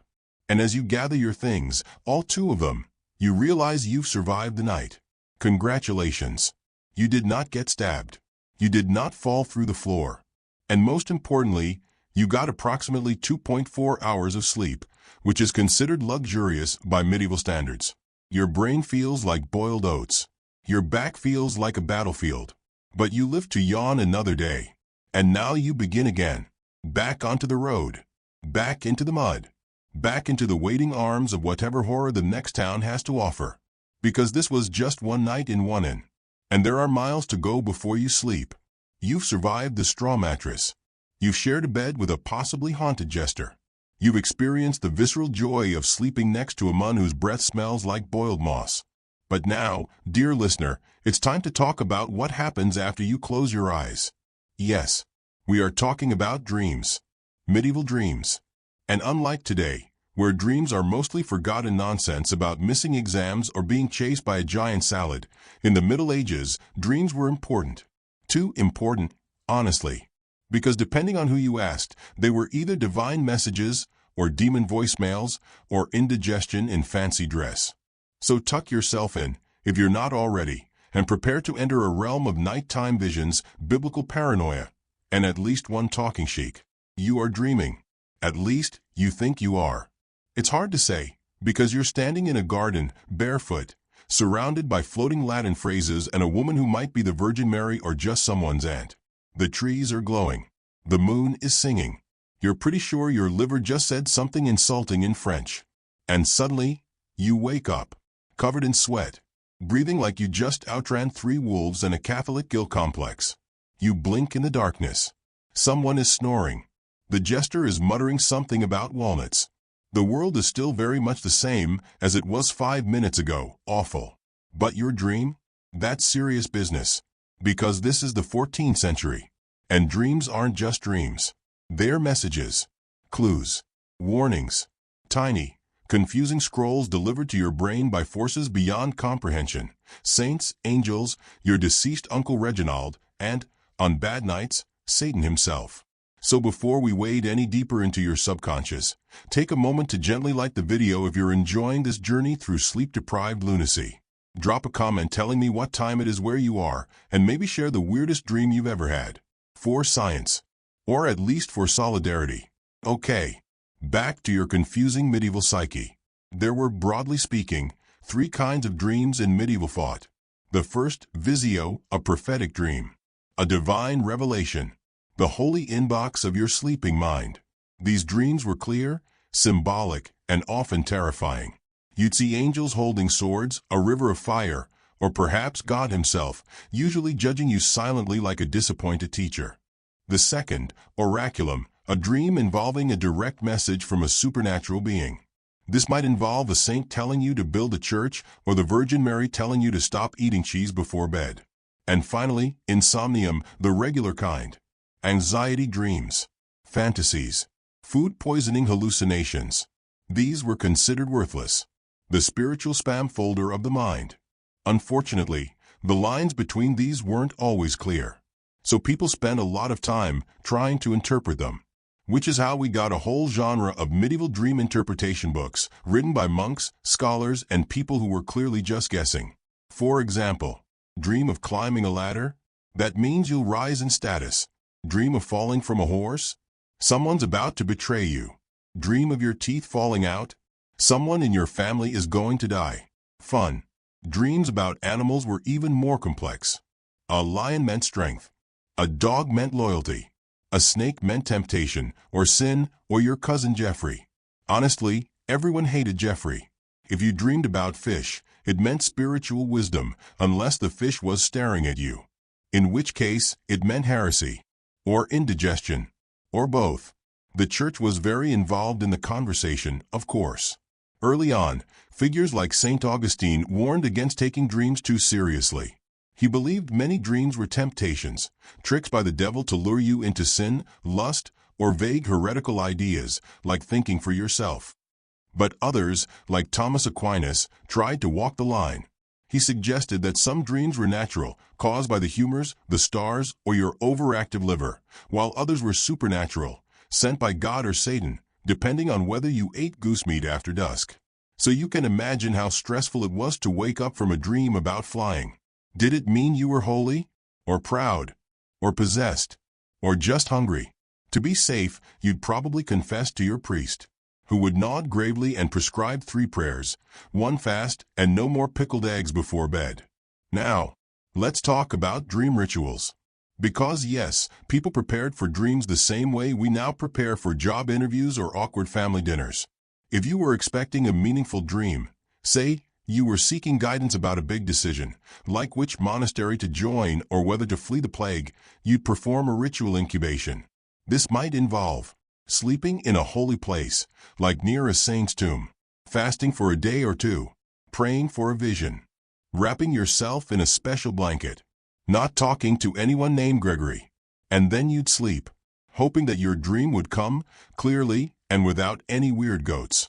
And as you gather your things, all 2 of them, you realize you've survived the night. Congratulations. You did not get stabbed. You did not fall through the floor. And most importantly, you got approximately 2.4 hours of sleep, which is considered luxurious by medieval standards. Your brain feels like boiled oats. Your back feels like a battlefield. But you live to yawn another day. And now you begin again. Back onto the road. Back into the mud. Back into the waiting arms of whatever horror the next town has to offer. Because this was just one night in one inn. And there are miles to go before you sleep. You've survived the straw mattress. You've shared a bed with a possibly haunted jester. You've experienced the visceral joy of sleeping next to a man whose breath smells like boiled moss. But now, dear listener, it's time to talk about what happens after you close your eyes. Yes, we are talking about dreams. Medieval dreams. And unlike today, where dreams are mostly forgotten nonsense about missing exams or being chased by a giant salad. In the Middle Ages, dreams were important. Too important, honestly. Because depending on who you asked, they were either divine messages, or demon voicemails, or indigestion in fancy dress. So tuck yourself in, if you're not already, and prepare to enter a realm of nighttime visions, biblical paranoia, and at least one talking sheik. You are dreaming. At least, you think you are. It's hard to say, because you're standing in a garden, barefoot, surrounded by floating Latin phrases and a woman who might be the Virgin Mary or just someone's aunt. The trees are glowing. The moon is singing. You're pretty sure your liver just said something insulting in French. And suddenly, you wake up, covered in sweat, breathing like you just outran 3 wolves and a Catholic guilt complex. You blink in the darkness. Someone is snoring. The jester is muttering something about walnuts. The world is still very much the same as it was 5 minutes ago. Awful. But your dream? That's serious business. Because this is the 14th century. And dreams aren't just dreams. They're messages, clues, warnings, tiny, confusing scrolls delivered to your brain by forces beyond comprehension. Saints, angels, your deceased Uncle Reginald, and, on bad nights, Satan himself. So before we wade any deeper into your subconscious, take a moment to gently like the video if you're enjoying this journey through sleep-deprived lunacy. Drop a comment telling me what time it is where you are, and maybe share the weirdest dream you've ever had. For science. Or at least for solidarity. Okay. Back to your confusing medieval psyche. There were, broadly speaking, 3 kinds of dreams in medieval thought. The first, visio, a prophetic dream. A divine revelation. The holy inbox of your sleeping mind. These dreams were clear, symbolic, and often terrifying. You'd see angels holding swords, a river of fire, or perhaps God himself, usually judging you silently like a disappointed teacher. The second, oraculum, a dream involving a direct message from a supernatural being. This might involve a saint telling you to build a church or the Virgin Mary telling you to stop eating cheese before bed. And finally, insomnium, the regular kind. Anxiety dreams, fantasies, food poisoning hallucinations. These were considered worthless. The spiritual spam folder of the mind. Unfortunately, the lines between these weren't always clear. So people spent a lot of time trying to interpret them. Which is how we got a whole genre of medieval dream interpretation books written by monks, scholars, and people who were clearly just guessing. For example, dream of climbing a ladder? That means you'll rise in status. Dream of falling from a horse? Someone's about to betray you. Dream of your teeth falling out? Someone in your family is going to die. Fun. Dreams about animals were even more complex. A lion meant strength. A dog meant loyalty. A snake meant temptation, or sin, or your cousin Jeffrey. Honestly, everyone hated Jeffrey. If you dreamed about fish, it meant spiritual wisdom, unless the fish was staring at you. In which case, it meant heresy. Or indigestion. Or both. The church was very involved in the conversation, of course. Early on, figures like St. Augustine warned against taking dreams too seriously. He believed many dreams were temptations, tricks by the devil to lure you into sin, lust, or vague heretical ideas, like thinking for yourself. But others, like Thomas Aquinas, tried to walk the line. He suggested that some dreams were natural, caused by the humors, the stars, or your overactive liver, while others were supernatural, sent by God or Satan, depending on whether you ate goose meat after dusk. So you can imagine how stressful it was to wake up from a dream about flying. Did it mean you were holy? Or proud? Or possessed? Or just hungry? To be safe, you'd probably confess to your priest, who would nod gravely and prescribe 3 prayers, 1 fast, and no more pickled eggs before bed. Now, let's talk about dream rituals. Because yes, people prepared for dreams the same way we now prepare for job interviews or awkward family dinners. If you were expecting a meaningful dream, say, you were seeking guidance about a big decision, like which monastery to join or whether to flee the plague, you'd perform a ritual incubation. This might involve sleeping in a holy place, like near a saint's tomb, fasting for a day or 2, praying for a vision, wrapping yourself in a special blanket, not talking to anyone named Gregory, and then you'd sleep, hoping that your dream would come clearly and without any weird goats.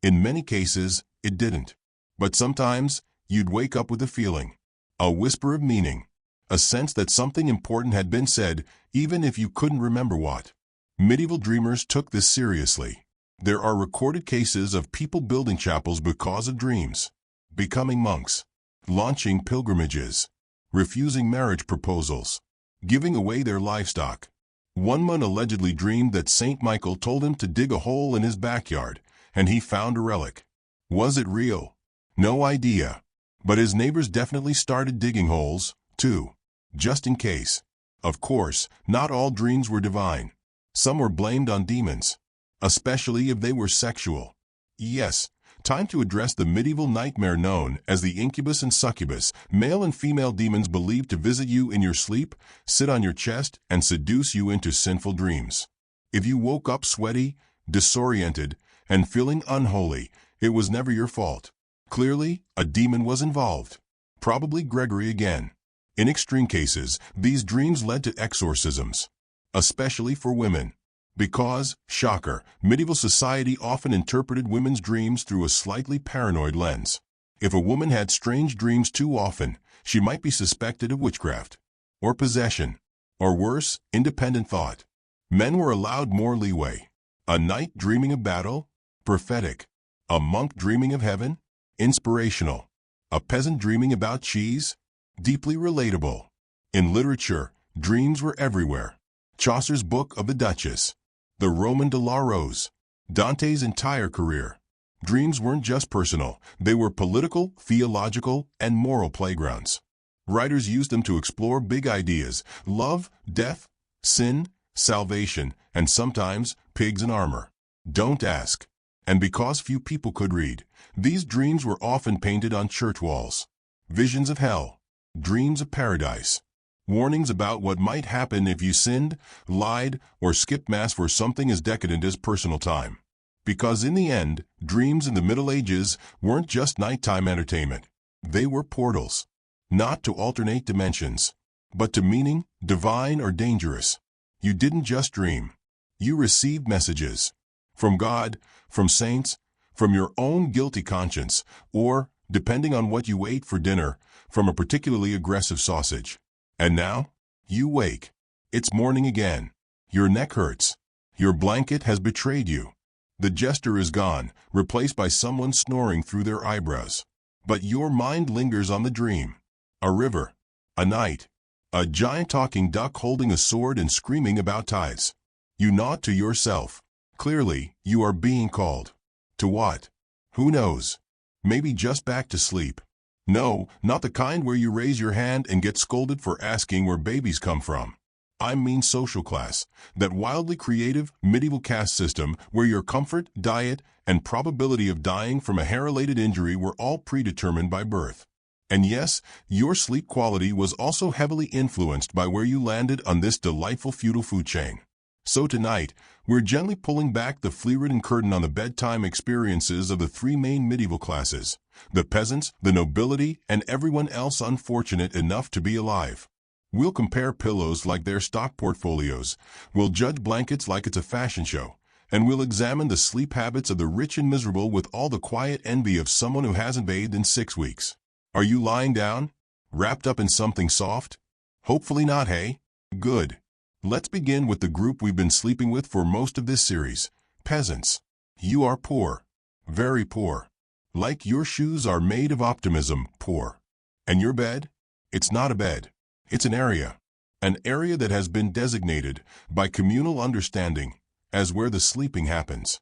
In many cases, it didn't. But sometimes, you'd wake up with a feeling, a whisper of meaning, a sense that something important had been said, even if you couldn't remember what. Medieval dreamers took this seriously. There are recorded cases of people building chapels because of dreams, becoming monks, launching pilgrimages, refusing marriage proposals, giving away their livestock. One man allegedly dreamed that Saint Michael told him to dig a hole in his backyard, and he found a relic. Was it real? No idea. But his neighbors definitely started digging holes, too, just in case. Of course, not all dreams were divine. Some were blamed on demons, especially if they were sexual. Yes, time to address the medieval nightmare known as the incubus and succubus, male and female demons believed to visit you in your sleep, sit on your chest, and seduce you into sinful dreams. If you woke up sweaty, disoriented, and feeling unholy, it was never your fault. Clearly, a demon was involved. Probably Gregory again. In extreme cases, these dreams led to exorcisms, especially for women. Because, shocker, medieval society often interpreted women's dreams through a slightly paranoid lens. If a woman had strange dreams too often, she might be suspected of witchcraft, or possession, or worse, independent thought. Men were allowed more leeway. A knight dreaming of battle? Prophetic. A monk dreaming of heaven? Inspirational. A peasant dreaming about cheese? Deeply relatable. In literature, dreams were everywhere. Chaucer's Book of the Duchess, the Roman de la Rose, Dante's entire career. Dreams weren't just personal, they were political, theological, and moral playgrounds. Writers used them to explore big ideas: love, death, sin, salvation, and sometimes pigs in armor. Don't ask. And because few people could read, these dreams were often painted on church walls. Visions of hell, dreams of paradise, warnings about what might happen if you sinned, lied, or skipped Mass for something as decadent as personal time. Because in the end, dreams in the Middle Ages weren't just nighttime entertainment. They were portals. Not to alternate dimensions, but to meaning, divine or dangerous. You didn't just dream. You received messages. From God, from saints, from your own guilty conscience, or, depending on what you ate for dinner, from a particularly aggressive sausage. And now, you wake. It's morning again. Your neck hurts. Your blanket has betrayed you. The jester is gone, replaced by someone snoring through their eyebrows. But your mind lingers on the dream. A river. A knight. A giant talking duck holding a sword and screaming about tithes. You nod to yourself. Clearly, you are being called. To what? Who knows? Maybe just back to sleep. No, not the kind where you raise your hand and get scolded for asking where babies come from. I mean social class, that wildly creative medieval caste system where your comfort, diet, and probability of dying from a hair-related injury were all predetermined by birth. And yes, your sleep quality was also heavily influenced by where you landed on this delightful feudal food chain. So tonight, we're gently pulling back the flea-ridden curtain on the bedtime experiences of the three main medieval classes: the peasants, the nobility, and everyone else unfortunate enough to be alive. We'll compare pillows like they're stock portfolios, we'll judge blankets like it's a fashion show, and we'll examine the sleep habits of the rich and miserable with all the quiet envy of someone who hasn't bathed in 6 weeks. Are you lying down? Wrapped up in something soft? Hopefully not, hey? Good. Let's begin with the group we've been sleeping with for most of this series: peasants. You are poor. Very poor. Like your shoes are made of optimism, poor. And your bed? It's not a bed. It's an area. An area that has been designated, by communal understanding, as where the sleeping happens.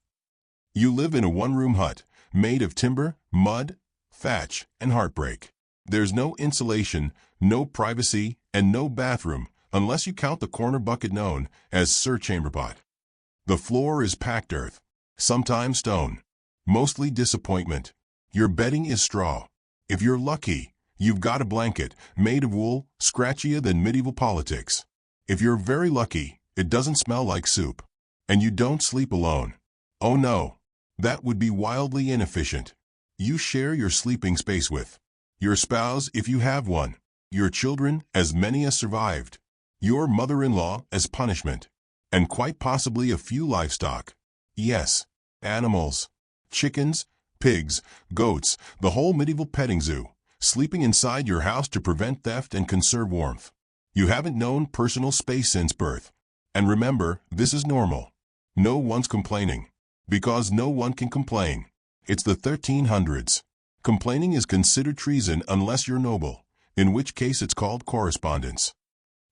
You live in a one-room hut, made of timber, mud, thatch, and heartbreak. There's no insulation, no privacy, and no bathroom, unless you count the corner bucket known as Sir Chamberpot. The floor is packed earth, sometimes stone. Mostly disappointment. Your bedding is straw. If you're lucky, you've got a blanket, made of wool, scratchier than medieval politics. If you're very lucky, it doesn't smell like soup. And you don't sleep alone. Oh no, that would be wildly inefficient. You share your sleeping space with your spouse if you have one, your children, as many as survived, your mother-in-law as punishment, and quite possibly a few livestock. Yes, animals. Chickens, pigs, goats, the whole medieval petting zoo, sleeping inside your house to prevent theft and conserve warmth. You haven't known personal space since birth. And remember, this is normal. No one's complaining. Because no one can complain. It's the 1300s. Complaining is considered treason unless you're noble, in which case it's called correspondence.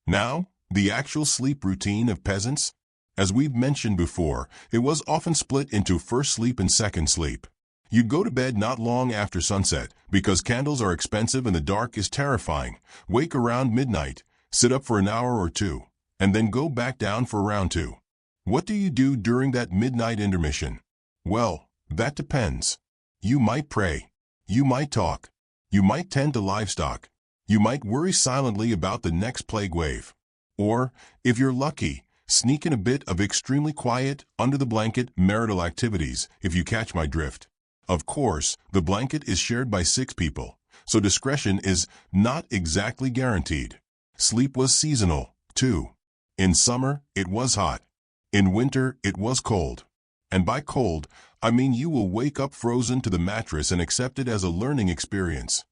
Now, the actual sleep routine of peasants? As we've mentioned before, it was often split into first sleep and second sleep. You'd go to bed not long after sunset, because candles are expensive and the dark is terrifying, wake around midnight, sit up for an hour or two, and then go back down for round two. What do you do during that midnight intermission? Well, that depends. You might pray. You might talk. You might tend to livestock. You might worry silently about the next plague wave. Or, if you're lucky, sneak in a bit of extremely quiet, under-the-blanket marital activities, if you catch my drift. Of course, the blanket is shared by 6 people, so discretion is not exactly guaranteed. Sleep was seasonal, too. In summer, it was hot. In winter, it was cold. And by cold, I mean you will wake up frozen to the mattress and accept it as a learning experience.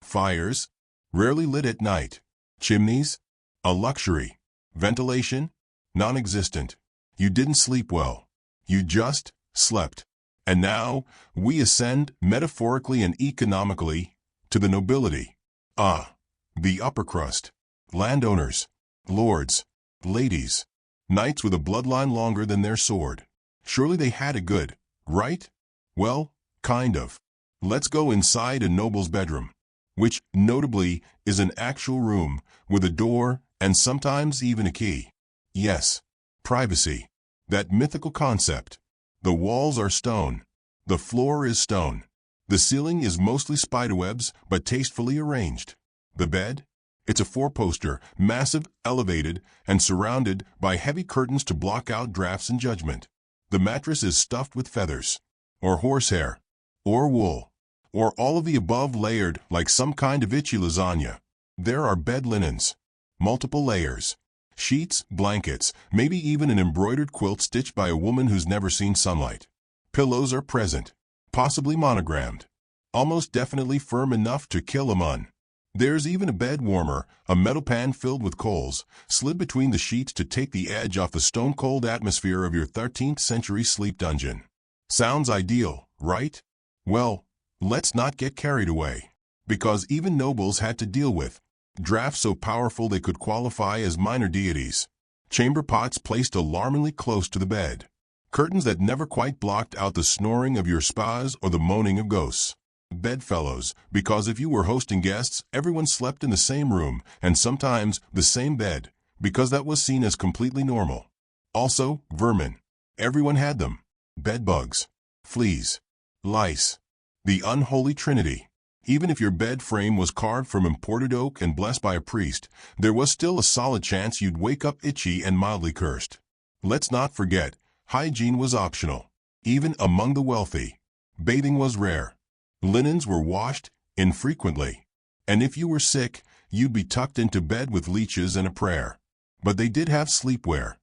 Fires? Rarely lit at night. Chimneys? A luxury. Ventilation? Non-existent. You didn't sleep well. You just slept. And now, we ascend, metaphorically and economically, to the nobility. The upper crust. Landowners. Lords. Ladies. Knights with a bloodline longer than their sword. Surely they had it good, right? Well, kind of. Let's go inside a noble's bedroom, which, notably, is an actual room, with a door, and sometimes even a key. Yes. Privacy. That mythical concept. The walls are stone. The floor is stone. The ceiling is mostly spiderwebs, but tastefully arranged. The bed? It's a 4-poster, massive, elevated, and surrounded by heavy curtains to block out drafts and judgment. The mattress is stuffed with feathers, or horsehair, or wool, or all of the above layered like some kind of itchy lasagna. There are bed linens, multiple layers, sheets, blankets, maybe even an embroidered quilt stitched by a woman who's never seen sunlight. Pillows are present, possibly monogrammed, almost definitely firm enough to kill a mun. There's even a bed warmer, a metal pan filled with coals, slid between the sheets to take the edge off the stone-cold atmosphere of your 13th century sleep dungeon. Sounds ideal, right? Well, let's not get carried away. Because even nobles had to deal with drafts so powerful they could qualify as minor deities. Chamber pots placed alarmingly close to the bed. Curtains that never quite blocked out the snoring of your spas or the moaning of ghosts. Bedfellows, because if you were hosting guests, everyone slept in the same room, and sometimes the same bed, because that was seen as completely normal. Also, vermin. Everyone had them. Bedbugs. Fleas. Lice. The unholy trinity. Even if your bed frame was carved from imported oak and blessed by a priest, there was still a solid chance you'd wake up itchy and mildly cursed. Let's not forget, hygiene was optional. Even among the wealthy. Bathing was rare. Linens were washed infrequently. And if you were sick, you'd be tucked into bed with leeches and a prayer. But they did have sleepwear.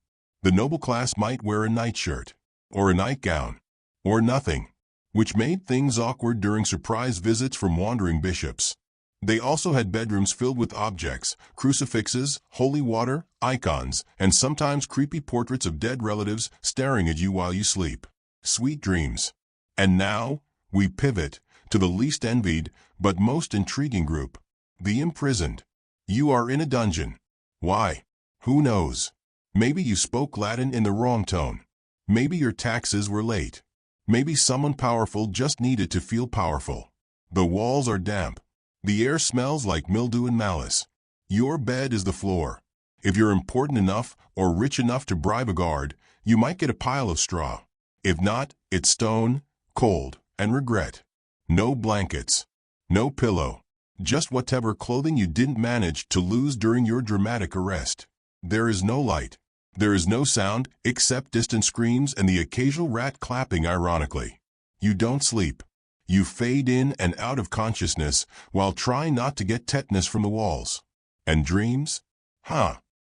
The noble class might wear a nightshirt, or a nightgown, or nothing, which made things awkward during surprise visits from wandering bishops. They also had bedrooms filled with objects, crucifixes, holy water, icons, and sometimes creepy portraits of dead relatives staring at you while you sleep. Sweet dreams. And now, we pivot to the least envied, but most intriguing group, the imprisoned. You are in a dungeon. Why? Who knows? Maybe you spoke Latin in the wrong tone. Maybe your taxes were late. Maybe someone powerful just needed to feel powerful. The walls are damp. The air smells like mildew and malice. Your bed is the floor. If you're important enough or rich enough to bribe a guard, you might get a pile of straw. If not, it's stone, cold, and regret. No blankets. No pillow. Just whatever clothing you didn't manage to lose during your dramatic arrest. There is no light. There is no sound except distant screams and the occasional rat clapping ironically. You don't sleep. You fade in and out of consciousness while trying not to get tetanus from the walls. And dreams?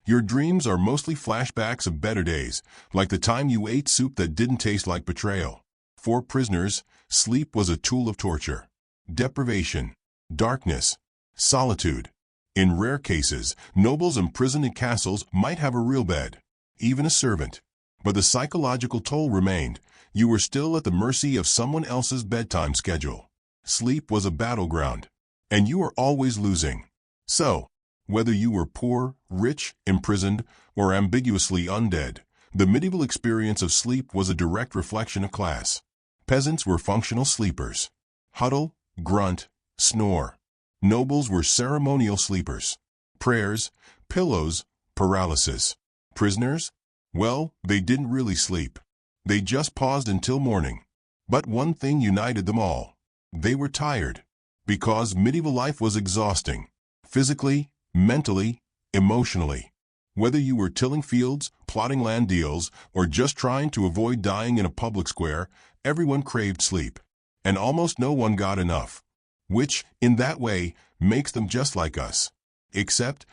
Your dreams are mostly flashbacks of better days, like the time you ate soup that didn't taste like betrayal. For prisoners, sleep was a tool of torture, deprivation, darkness, solitude. In rare cases, nobles imprisoned in castles might have a real bed, even a servant. But the psychological toll remained. You were still at the mercy of someone else's bedtime schedule. Sleep was a battleground, and you were always losing. So, whether you were poor, rich, imprisoned, or ambiguously undead, the medieval experience of sleep was a direct reflection of class. Peasants were functional sleepers. Huddle, grunt, snore. Nobles were ceremonial sleepers. Prayers, pillows, paralysis. Prisoners? Well, they didn't really sleep. They just paused until morning. But one thing united them all. They were tired. Because medieval life was exhausting. Physically, mentally, emotionally. Whether you were tilling fields, plotting land deals, or just trying to avoid dying in a public square, everyone craved sleep. And almost no one got enough. Which, in that way, makes them just like us. Except,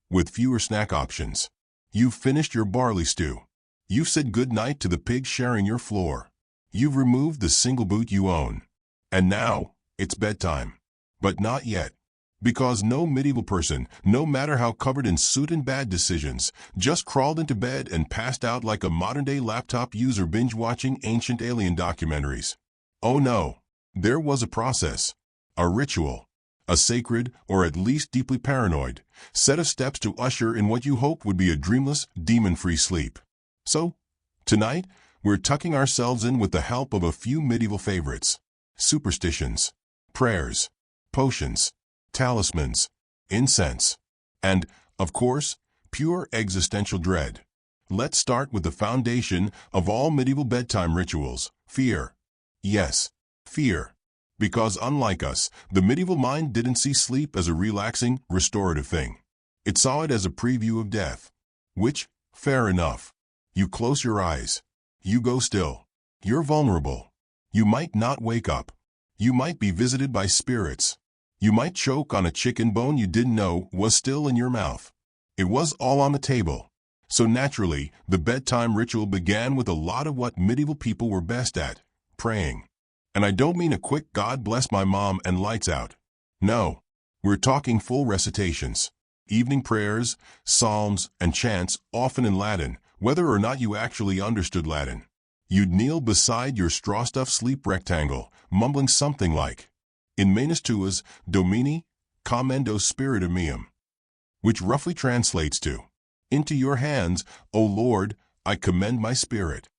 with fewer snack options. You've finished your barley stew. You've said goodnight to the pig sharing your floor. You've removed the single boot you own. And now, it's bedtime. But not yet. Because no medieval person, no matter how covered in soot and bad decisions, just crawled into bed and passed out like a modern-day laptop user binge-watching ancient alien documentaries. Oh no, there was a process, a ritual, a sacred, or at least deeply paranoid, set of steps to usher in what you hoped would be a dreamless, demon-free sleep. So, tonight, we're tucking ourselves in with the help of a few medieval favorites: superstitions, prayers, potions, talismans, incense, and, of course, pure existential dread. Let's start with the foundation of all medieval bedtime rituals: fear. Yes, fear. Because unlike us, the medieval mind didn't see sleep as a relaxing, restorative thing. It saw it as a preview of death. Which, fair enough. You close your eyes. You go still. You're vulnerable. You might not wake up. You might be visited by spirits. You might choke on a chicken bone you didn't know was still in your mouth. It was all on the table. So naturally, the bedtime ritual began with a lot of what medieval people were best at: praying. And I don't mean a quick "God bless my mom" and lights out. No, we're talking full recitations. Evening prayers, psalms, and chants, often in Latin, whether or not you actually understood Latin. You'd kneel beside your straw-stuffed sleep rectangle, mumbling something like, "In manus tuas, Domini, commendo spiritum meum," which roughly translates to, "Into your hands, O Lord, I commend my spirit."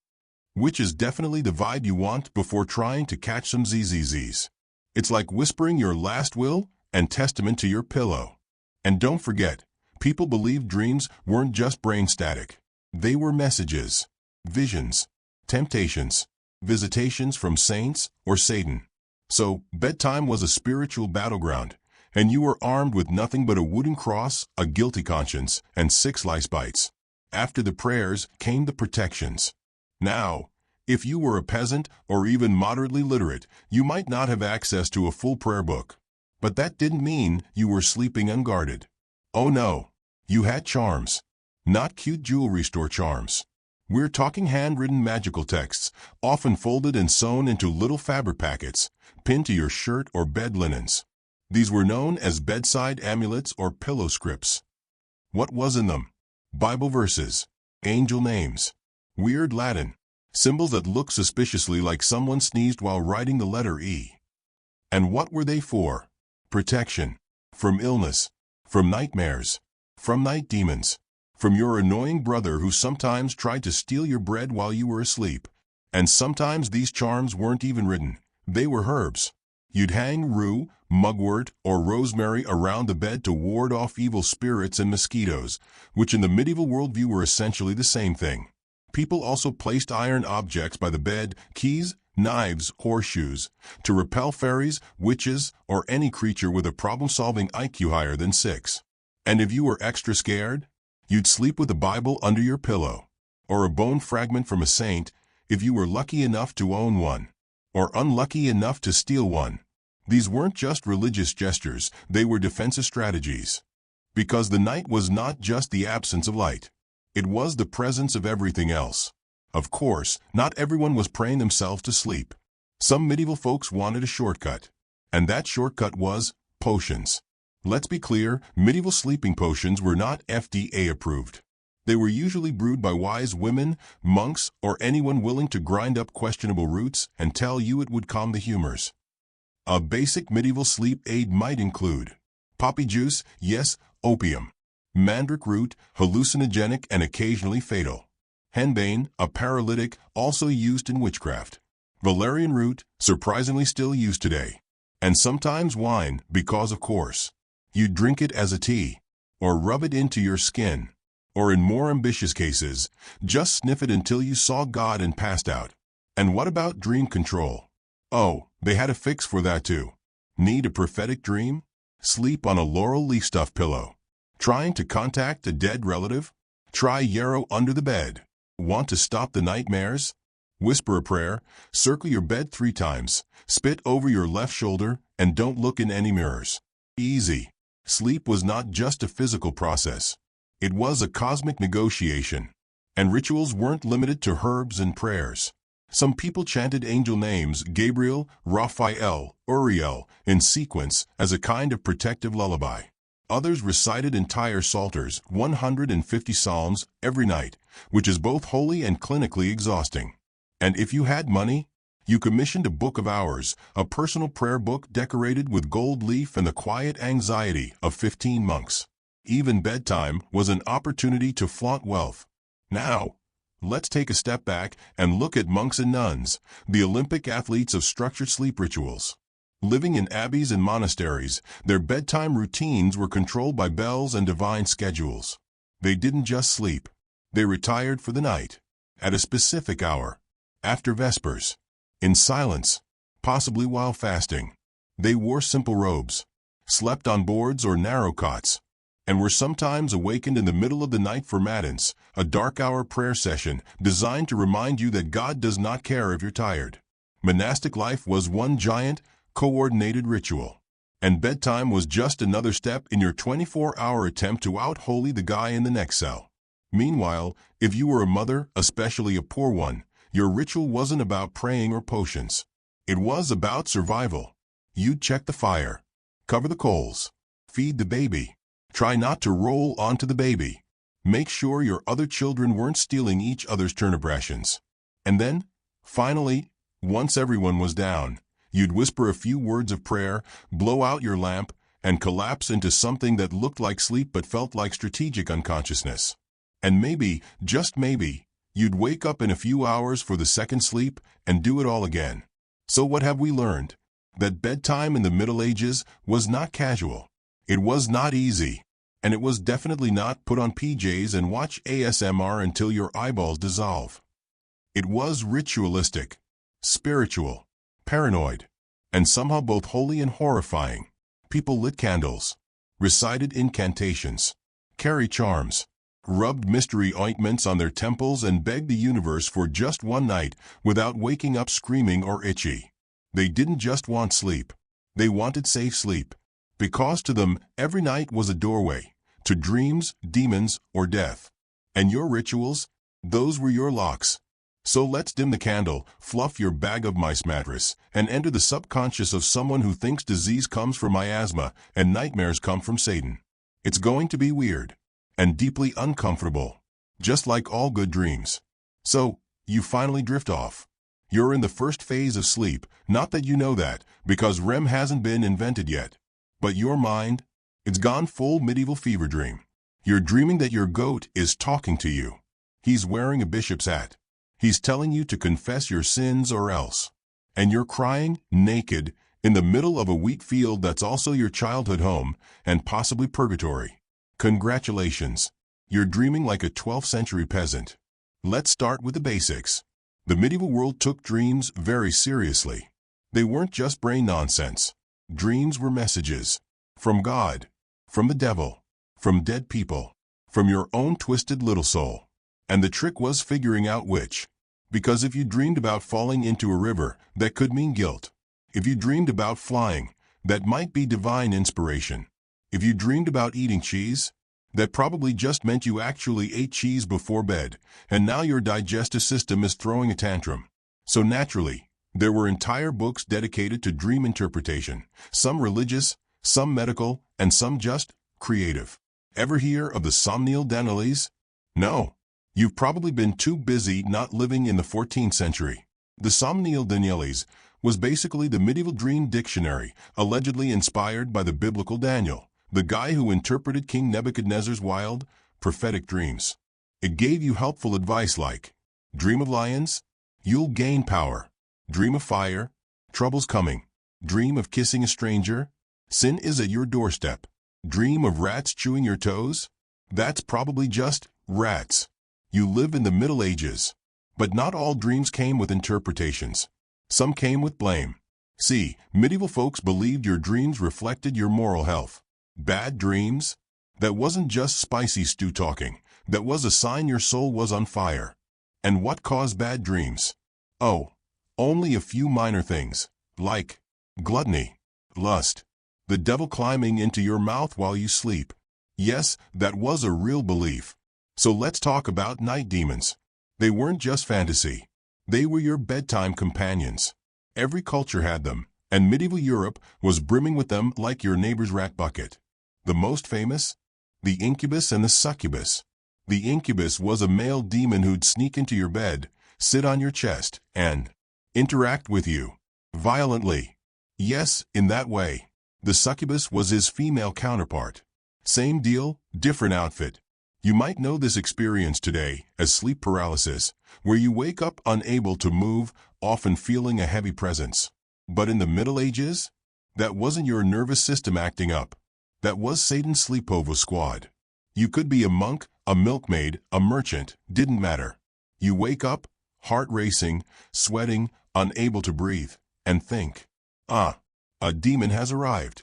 Which is definitely the vibe you want before trying to catch some ZZZs. It's like whispering your last will and testament to your pillow. And don't forget, people believed dreams weren't just brain static. They were messages, visions, temptations, visitations from saints or Satan. So, bedtime was a spiritual battleground, and you were armed with nothing but a wooden cross, a guilty conscience, and 6 lice bites. After the prayers came the protections. Now, if you were a peasant or even moderately literate, you might not have access to a full prayer book. But that didn't mean you were sleeping unguarded. Oh no, you had charms. Not cute jewelry store charms. We're talking handwritten magical texts, often folded and sewn into little fabric packets, pinned to your shirt or bed linens. These were known as bedside amulets or pillow scripts. What was in them? Bible verses, angel names, weird Latin, symbols that looked suspiciously like someone sneezed while writing the letter E. And what were they for? Protection. From illness. From nightmares. From night demons. From your annoying brother who sometimes tried to steal your bread while you were asleep. And sometimes these charms weren't even written. They were herbs. You'd hang rue, mugwort, or rosemary around the bed to ward off evil spirits and mosquitoes, which in the medieval worldview were essentially the same thing. People also placed iron objects by the bed, keys, knives, horseshoes, to repel fairies, witches, or any creature with a problem-solving IQ higher than 6. And if you were extra scared, you'd sleep with a Bible under your pillow, or a bone fragment from a saint, if you were lucky enough to own one, or unlucky enough to steal one. These weren't just religious gestures, they were defensive strategies. Because the night was not just the absence of light. It was the presence of everything else. Of course, not everyone was praying themselves to sleep. Some medieval folks wanted a shortcut. And that shortcut was potions. Let's be clear, medieval sleeping potions were not FDA approved. They were usually brewed by wise women, monks, or anyone willing to grind up questionable roots and tell you it would calm the humors. A basic medieval sleep aid might include poppy juice, yes, opium; mandrake root, hallucinogenic and occasionally fatal; henbane, a paralytic, also used in witchcraft; valerian root, surprisingly still used today; and sometimes wine, because of course. You drink it as a tea, or rub it into your skin, or in more ambitious cases, just sniff it until you saw God and passed out. And what about dream control? Oh, they had a fix for that too. Need a prophetic dream? Sleep on a laurel leaf stuffed pillow. Trying to contact a dead relative? Try yarrow under the bed. Want to stop the nightmares? Whisper a prayer, circle your bed 3 times, spit over your left shoulder, and don't look in any mirrors. Easy. Sleep was not just a physical process. It was a cosmic negotiation. And rituals weren't limited to herbs and prayers. Some people chanted angel names, Gabriel, Raphael, Uriel, in sequence as a kind of protective lullaby. Others recited entire psalters, 150 psalms, every night, which is both holy and clinically exhausting. And if you had money, you commissioned a book of hours, a personal prayer book decorated with gold leaf and the quiet anxiety of 15 monks. Even bedtime was an opportunity to flaunt wealth. Now, let's take a step back and look at monks and nuns, the Olympic athletes of structured sleep rituals. Living in abbeys and monasteries, their bedtime routines were controlled by bells and divine schedules. They didn't just sleep. They retired for the night, at a specific hour, after Vespers, in silence, possibly while fasting. They wore simple robes, slept on boards or narrow cots, and were sometimes awakened in the middle of the night for matins, a dark-hour prayer session designed to remind you that God does not care if you're tired. Monastic life was one giant, coordinated ritual, and bedtime was just another step in your 24-hour attempt to out-holy the guy in the next cell. Meanwhile, if you were a mother, especially a poor one, your ritual wasn't about praying or potions. It was about survival. You'd check the fire, cover the coals, feed the baby, try not to roll onto the baby, make sure your other children weren't stealing each other's turnip rations. And then, finally, once everyone was down, you'd whisper a few words of prayer, blow out your lamp, and collapse into something that looked like sleep but felt like strategic unconsciousness. And maybe, just maybe, you'd wake up in a few hours for the second sleep and do it all again. So what have we learned? That bedtime in the Middle Ages was not casual. It was not easy. And it was definitely not put on PJs and watch ASMR until your eyeballs dissolve. It was ritualistic, spiritual, paranoid, and somehow both holy and horrifying. People lit candles, recited incantations, carried charms, rubbed mystery ointments on their temples and begged the universe for just one night without waking up screaming or itchy. They didn't just want sleep. They wanted safe sleep. Because to them, every night was a doorway to dreams, demons, or death. And your rituals? Those were your locks. So let's dim the candle, fluff your bag of mice mattress, and enter the subconscious of someone who thinks disease comes from miasma and nightmares come from Satan. It's going to be weird and deeply uncomfortable, just like all good dreams. So, you finally drift off. You're in the first phase of sleep, not that you know that, because REM hasn't been invented yet. But your mind, it's gone full medieval fever dream. You're dreaming that your goat is talking to you. He's wearing a bishop's hat. He's telling you to confess your sins or else. And you're crying, naked, in the middle of a wheat field that's also your childhood home, and possibly purgatory. Congratulations. You're dreaming like a 12th century peasant. Let's start with the basics. The medieval world took dreams very seriously. They weren't just brain nonsense. Dreams were messages. From God. From the devil. From dead people. From your own twisted little soul. And the trick was figuring out which. Because if you dreamed about falling into a river, that could mean guilt. If you dreamed about flying, that might be divine inspiration. If you dreamed about eating cheese, That probably just meant you actually ate cheese before bed, and now your digestive system is throwing a tantrum. So naturally, there were entire books dedicated to dream interpretation, some religious, some medical, and some just creative. Ever hear of the somnial Danielese? No. You've probably been too busy not living in the 14th century. The somnial Danielese was basically the medieval dream dictionary, allegedly inspired by the biblical Daniel, the guy who interpreted King Nebuchadnezzar's wild, prophetic dreams. It gave you helpful advice like, dream of lions, you'll gain power. Dream of fire, trouble's coming. Dream of kissing a stranger, sin is at your doorstep. Dream of rats chewing your toes? That's probably just rats. You live in the Middle Ages. But not all dreams came with interpretations. Some came with blame. See, medieval folks believed your dreams reflected your moral health. Bad dreams? That wasn't just spicy stew talking. That was a sign your soul was on fire. And what caused bad dreams? Oh, only a few minor things, like gluttony, lust, the devil climbing into your mouth while you sleep. Yes, that was a real belief. So let's talk about night demons. They weren't just fantasy. They were your bedtime companions. Every culture had them, and medieval Europe was brimming with them like your neighbor's rat bucket. The most famous? The incubus and the succubus. The incubus was a male demon who'd sneak into your bed, sit on your chest, and interact with you violently. Yes, in that way. The succubus was his female counterpart. Same deal, different outfit. You might know this experience today as sleep paralysis, where you wake up unable to move, often feeling a heavy presence. But in the Middle Ages, that wasn't your nervous system acting up. That was Satan's sleepover squad. You could be a monk, a milkmaid, a merchant, didn't matter. You wake up, heart racing, sweating, unable to breathe, and think, a demon has arrived.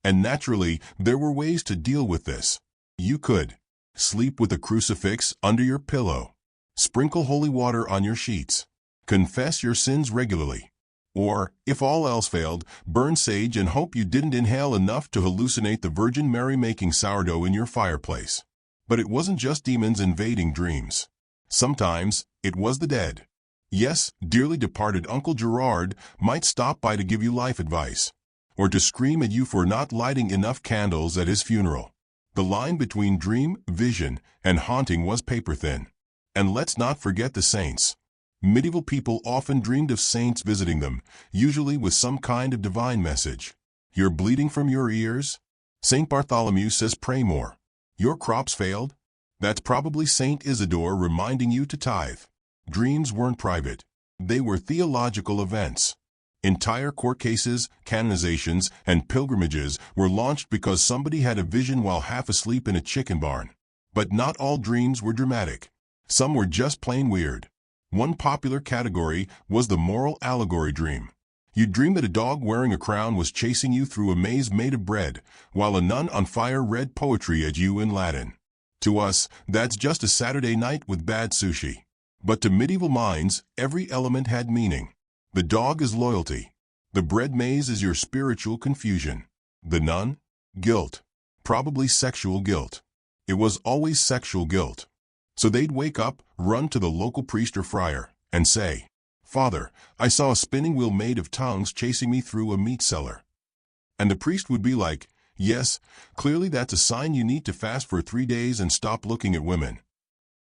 And naturally, there were ways to deal with this. You could sleep with a crucifix under your pillow, sprinkle holy water on your sheets, confess your sins regularly, or, if all else failed, burn sage and hope you didn't inhale enough to hallucinate the Virgin Mary making sourdough in your fireplace. But it wasn't just demons invading dreams. Sometimes, it was the dead. Yes, dearly departed Uncle Gerard might stop by to give you life advice, or to scream at you for not lighting enough candles at his funeral. The line between dream, vision, and haunting was paper-thin. And let's not forget the saints. Medieval people often dreamed of saints visiting them, usually with some kind of divine message. You're bleeding from your ears? St. Bartholomew says pray more. Your crops failed? That's probably St. Isidore reminding you to tithe. Dreams weren't private. They were theological events. Entire court cases, canonizations, and pilgrimages were launched because somebody had a vision while half asleep in a chicken barn. But not all dreams were dramatic. Some were just plain weird. One popular category was the moral allegory dream. You dreamed that a dog wearing a crown was chasing you through a maze made of bread, while a nun on fire read poetry at you in Latin. To us, that's just a Saturday night with bad sushi. But to medieval minds, every element had meaning. The dog is loyalty. The bread maze is your spiritual confusion. The nun? Guilt. Probably sexual guilt. It was always sexual guilt. So they'd wake up, run to the local priest or friar, and say, "Father, I saw a spinning wheel made of tongues chasing me through a meat cellar." And the priest would be like, "Yes, clearly that's a sign you need to fast for 3 days and stop looking at women."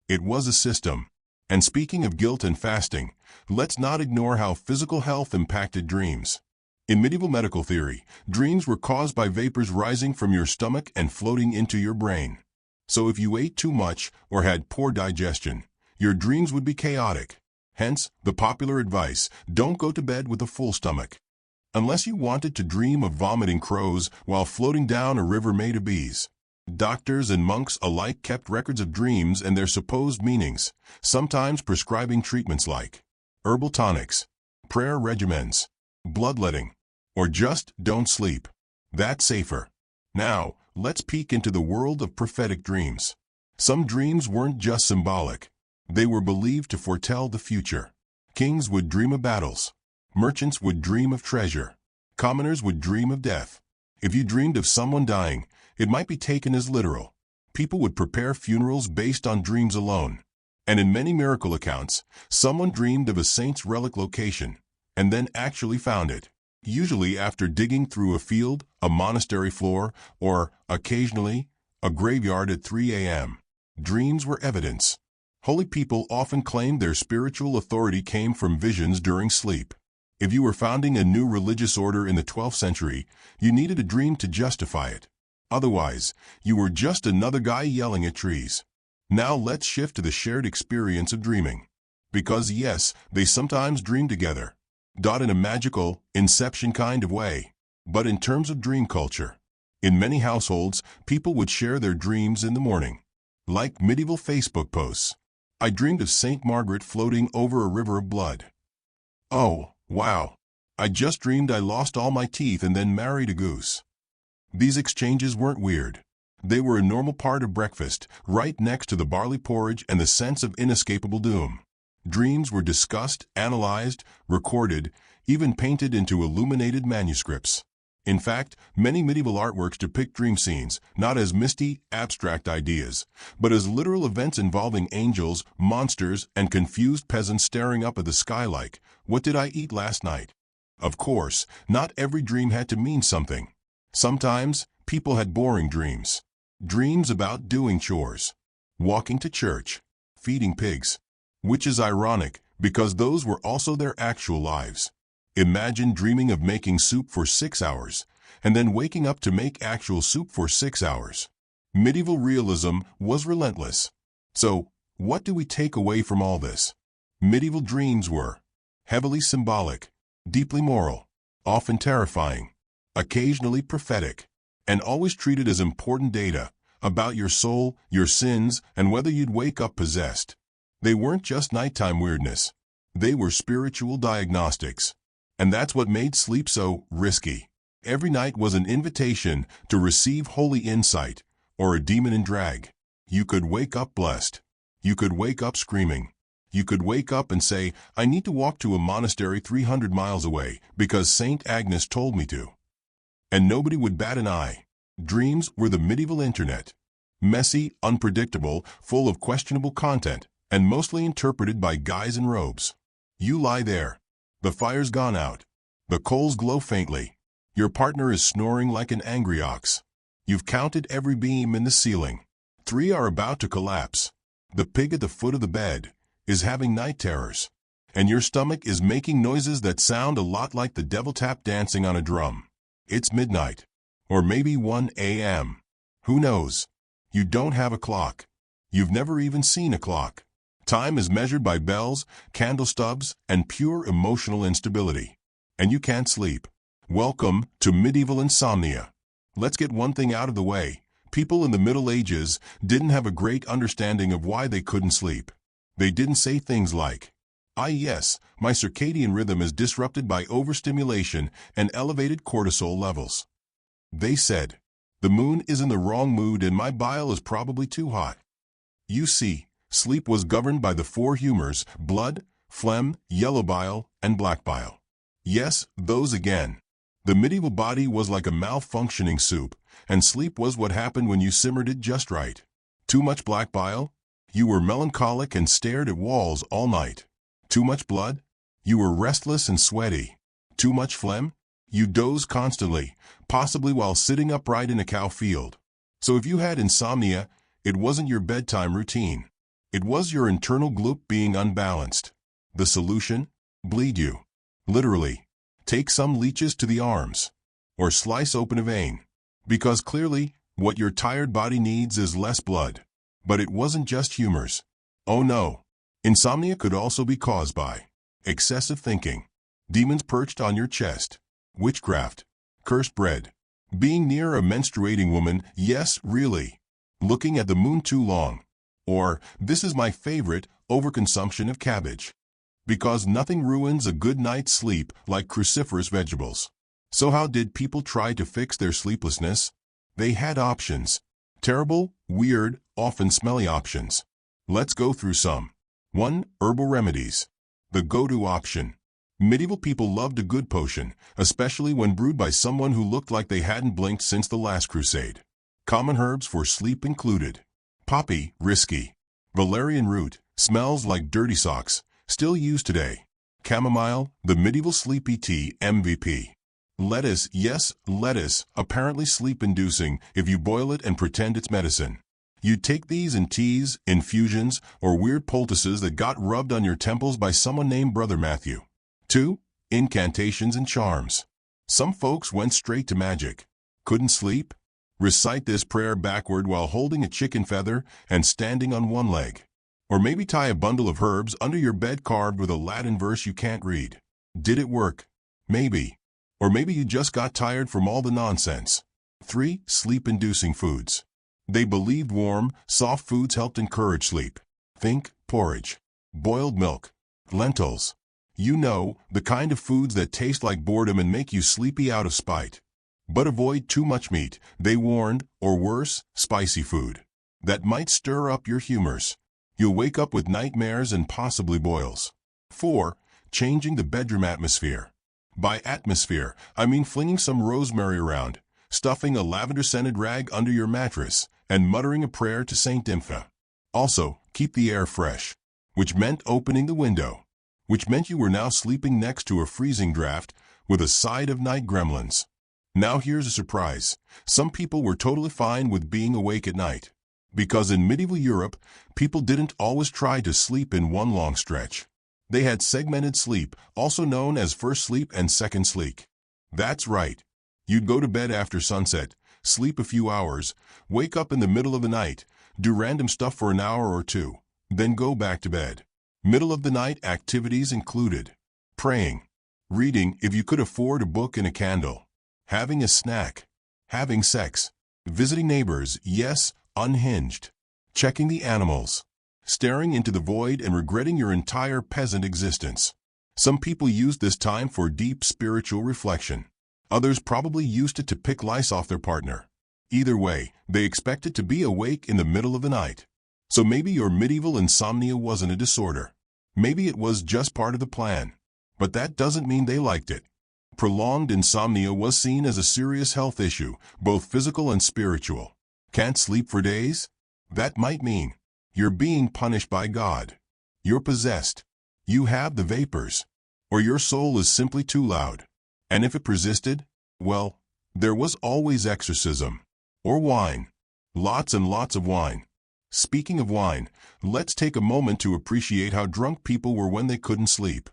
It was a system. And speaking of guilt and fasting, let's not ignore how physical health impacted dreams. In medieval medical theory, dreams were caused by vapors rising from your stomach and floating into your brain. So if you ate too much or had poor digestion, your dreams would be chaotic. Hence, the popular advice, don't go to bed with a full stomach. Unless you wanted to dream of vomiting crows while floating down a river made of bees. Doctors and monks alike kept records of dreams and their supposed meanings, sometimes prescribing treatments like herbal tonics, prayer regimens, bloodletting, or just don't sleep. That's safer. Now, let's peek into the world of prophetic dreams. Some dreams weren't just symbolic. They were believed to foretell the future. Kings would dream of battles. Merchants would dream of treasure. Commoners would dream of death. If you dreamed of someone dying, it might be taken as literal. People would prepare funerals based on dreams alone. And in many miracle accounts, someone dreamed of a saint's relic location and then actually found it. Usually after digging through a field, a monastery floor, or, occasionally, a graveyard at 3 a.m. Dreams were evidence. Holy people often claimed their spiritual authority came from visions during sleep. If you were founding a new religious order in the 12th century, you needed a dream to justify it. Otherwise, you were just another guy yelling at trees. Now let's shift to the shared experience of dreaming. Because yes, they sometimes dream together. In a magical, inception kind of way. But in terms of dream culture, in many households, people would share their dreams in the morning. Like medieval Facebook posts. I dreamed of Saint Margaret floating over a river of blood. Oh, wow. I just dreamed I lost all my teeth and then married a goose. These exchanges weren't weird. They were a normal part of breakfast, right next to the barley porridge and the sense of inescapable doom. Dreams were discussed, analyzed, recorded, even painted into illuminated manuscripts. In fact, many medieval artworks depict dream scenes, not as misty, abstract ideas, but as literal events involving angels, monsters, and confused peasants staring up at the sky like, "What did I eat last night?" Of course, not every dream had to mean something. Sometimes, people had boring dreams. Dreams about doing chores, walking to church, feeding pigs. Which is ironic, because those were also their actual lives. Imagine dreaming of making soup for 6 hours, and then waking up to make actual soup for 6 hours. Medieval realism was relentless. So, what do we take away from all this? Medieval dreams were heavily symbolic, deeply moral, often terrifying, occasionally prophetic, and always treated as important data about your soul, your sins, and whether you'd wake up possessed. They weren't just nighttime weirdness. They were spiritual diagnostics. And that's what made sleep so risky. Every night was an invitation to receive holy insight, or a demon in drag. You could wake up blessed. You could wake up screaming. You could wake up and say, "I need to walk to a monastery 300 miles away because Saint Agnes told me to." And nobody would bat an eye. Dreams were the medieval internet. Messy, unpredictable, full of questionable content, and mostly interpreted by guys in robes. You lie there. The fire's gone out. The coals glow faintly. Your partner is snoring like an angry ox. You've counted every beam in the ceiling. 3 are about to collapse. The pig at the foot of the bed is having night terrors. And your stomach is making noises that sound a lot like the devil tap dancing on a drum. It's midnight. Or maybe 1 a.m. Who knows? You don't have a clock. You've never even seen a clock. Time is measured by bells, candle stubs, and pure emotional instability. And you can't sleep. Welcome to medieval insomnia. Let's get one thing out of the way. People in the Middle Ages didn't have a great understanding of why they couldn't sleep. They didn't say things like, yes, my circadian rhythm is disrupted by overstimulation and elevated cortisol levels. They said, the moon is in the wrong mood and my bile is probably too hot. You see, sleep was governed by the 4 humors: blood, phlegm, yellow bile, and black bile. Yes, those again. The medieval body was like a malfunctioning soup, and sleep was what happened when you simmered it just right. Too much black bile? You were melancholic and stared at walls all night. Too much blood? You were restless and sweaty. Too much phlegm? You dozed constantly, possibly while sitting upright in a cow field. So if you had insomnia, it wasn't your bedtime routine. It was your internal gloop being unbalanced. The solution? Bleed you. Literally. Take some leeches to the arms. Or slice open a vein. Because clearly, what your tired body needs is less blood. But it wasn't just humors. Oh no. Insomnia could also be caused by excessive thinking, demons perched on your chest, witchcraft, cursed bread, being near a menstruating woman, yes, really, looking at the moon too long, or, this is my favorite, overconsumption of cabbage. Because nothing ruins a good night's sleep like cruciferous vegetables. So how did people try to fix their sleeplessness? They had options. Terrible, weird, often smelly options. Let's go through some. 1. Herbal remedies. The go-to option. Medieval people loved a good potion, especially when brewed by someone who looked like they hadn't blinked since the last crusade. Common herbs for sleep included Poppy, risky. Valerian root, smells like dirty socks, still used today. Chamomile, the medieval sleepy tea MVP. Lettuce, yes, lettuce, apparently sleep-inducing if you boil it and pretend it's medicine. You'd take these in teas, infusions, or weird poultices that got rubbed on your temples by someone named Brother Matthew. 2. Incantations and charms. Some folks went straight to magic. Couldn't sleep? Recite this prayer backward while holding a chicken feather and standing on one leg. Or maybe tie a bundle of herbs under your bed carved with a Latin verse you can't read. Did it work? Maybe. Or maybe you just got tired from all the nonsense. 3. Sleep-inducing foods. They believed warm, soft foods helped encourage sleep. Think porridge, boiled milk, lentils. You know, the kind of foods that taste like boredom and make you sleepy out of spite. But avoid too much meat, they warned, or worse, spicy food. That might stir up your humors. You'll wake up with nightmares and possibly boils. 4. Changing the bedroom atmosphere. By atmosphere, I mean flinging some rosemary around, stuffing a lavender-scented rag under your mattress, and muttering a prayer to Saint Impha. Also, keep the air fresh, which meant opening the window, which meant you were now sleeping next to a freezing draft with a side of night gremlins. Now here's a surprise. Some people were totally fine with being awake at night. Because in medieval Europe, people didn't always try to sleep in one long stretch. They had segmented sleep, also known as first sleep and second sleep. That's right. You'd go to bed after sunset, sleep a few hours, wake up in the middle of the night, do random stuff for an hour or two, then go back to bed. Middle of the night activities included praying, reading if you could afford a book and a candle, having a snack, having sex, visiting neighbors, yes, unhinged, checking the animals, staring into the void and regretting your entire peasant existence. Some people used this time for deep spiritual reflection. Others probably used it to pick lice off their partner. Either way, they expected to be awake in the middle of the night. So maybe your medieval insomnia wasn't a disorder. Maybe it was just part of the plan. But that doesn't mean they liked it. Prolonged insomnia was seen as a serious health issue, both physical and spiritual. Can't sleep for days? That might mean you're being punished by God. You're possessed. You have the vapors. Or your soul is simply too loud. And if it persisted, well, there was always exorcism. Or wine. Lots and lots of wine. Speaking of wine, let's take a moment to appreciate how drunk people were when they couldn't sleep.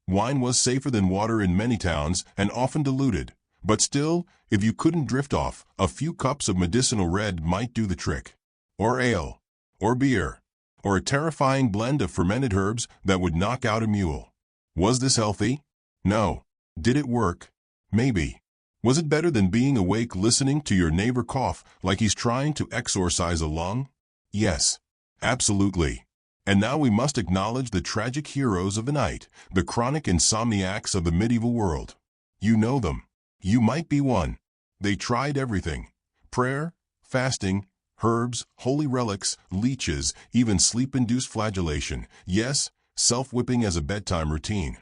Wine was safer than water in many towns and often diluted. But still, if you couldn't drift off, a few cups of medicinal red might do the trick. Or ale. Or beer. Or a terrifying blend of fermented herbs that would knock out a mule. Was this healthy? No. Did it work? Maybe. Was it better than being awake listening to your neighbor cough like he's trying to exorcise a lung? Yes. Absolutely. And now we must acknowledge the tragic heroes of the night, the chronic insomniacs of the medieval world. You know them. You might be one. They tried everything. Prayer, fasting, herbs, holy relics, leeches, even sleep-induced flagellation. Yes, self-whipping as a bedtime routine.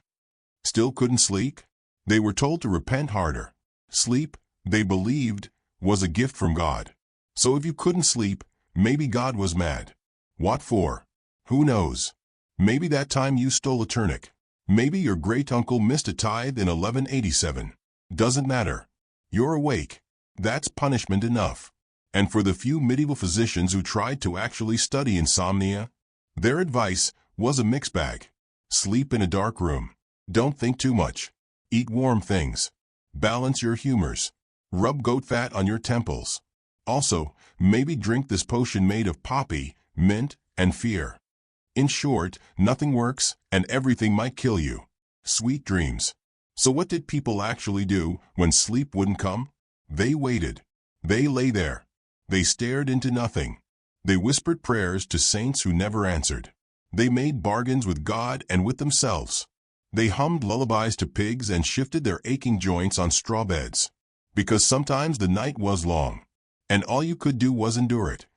Still couldn't sleep? They were told to repent harder. Sleep, they believed, was a gift from God. So if you couldn't sleep, maybe God was mad. What for? Who knows? Maybe that time you stole a turnip. Maybe your great-uncle missed a tithe in 1187. Doesn't matter. You're awake. That's punishment enough. And for the few medieval physicians who tried to actually study insomnia, their advice was a mixed bag. Sleep in a dark room. Don't think too much. Eat warm things. Balance your humors. Rub goat fat on your temples. Also, maybe drink this potion made of poppy, mint, and fear. In short, nothing works, and everything might kill you. Sweet dreams. So what did people actually do when sleep wouldn't come? They waited. They lay there. They stared into nothing. They whispered prayers to saints who never answered. They made bargains with God and with themselves. They hummed lullabies to pigs and shifted their aching joints on straw beds. Because sometimes the night was long, and all you could do was endure it.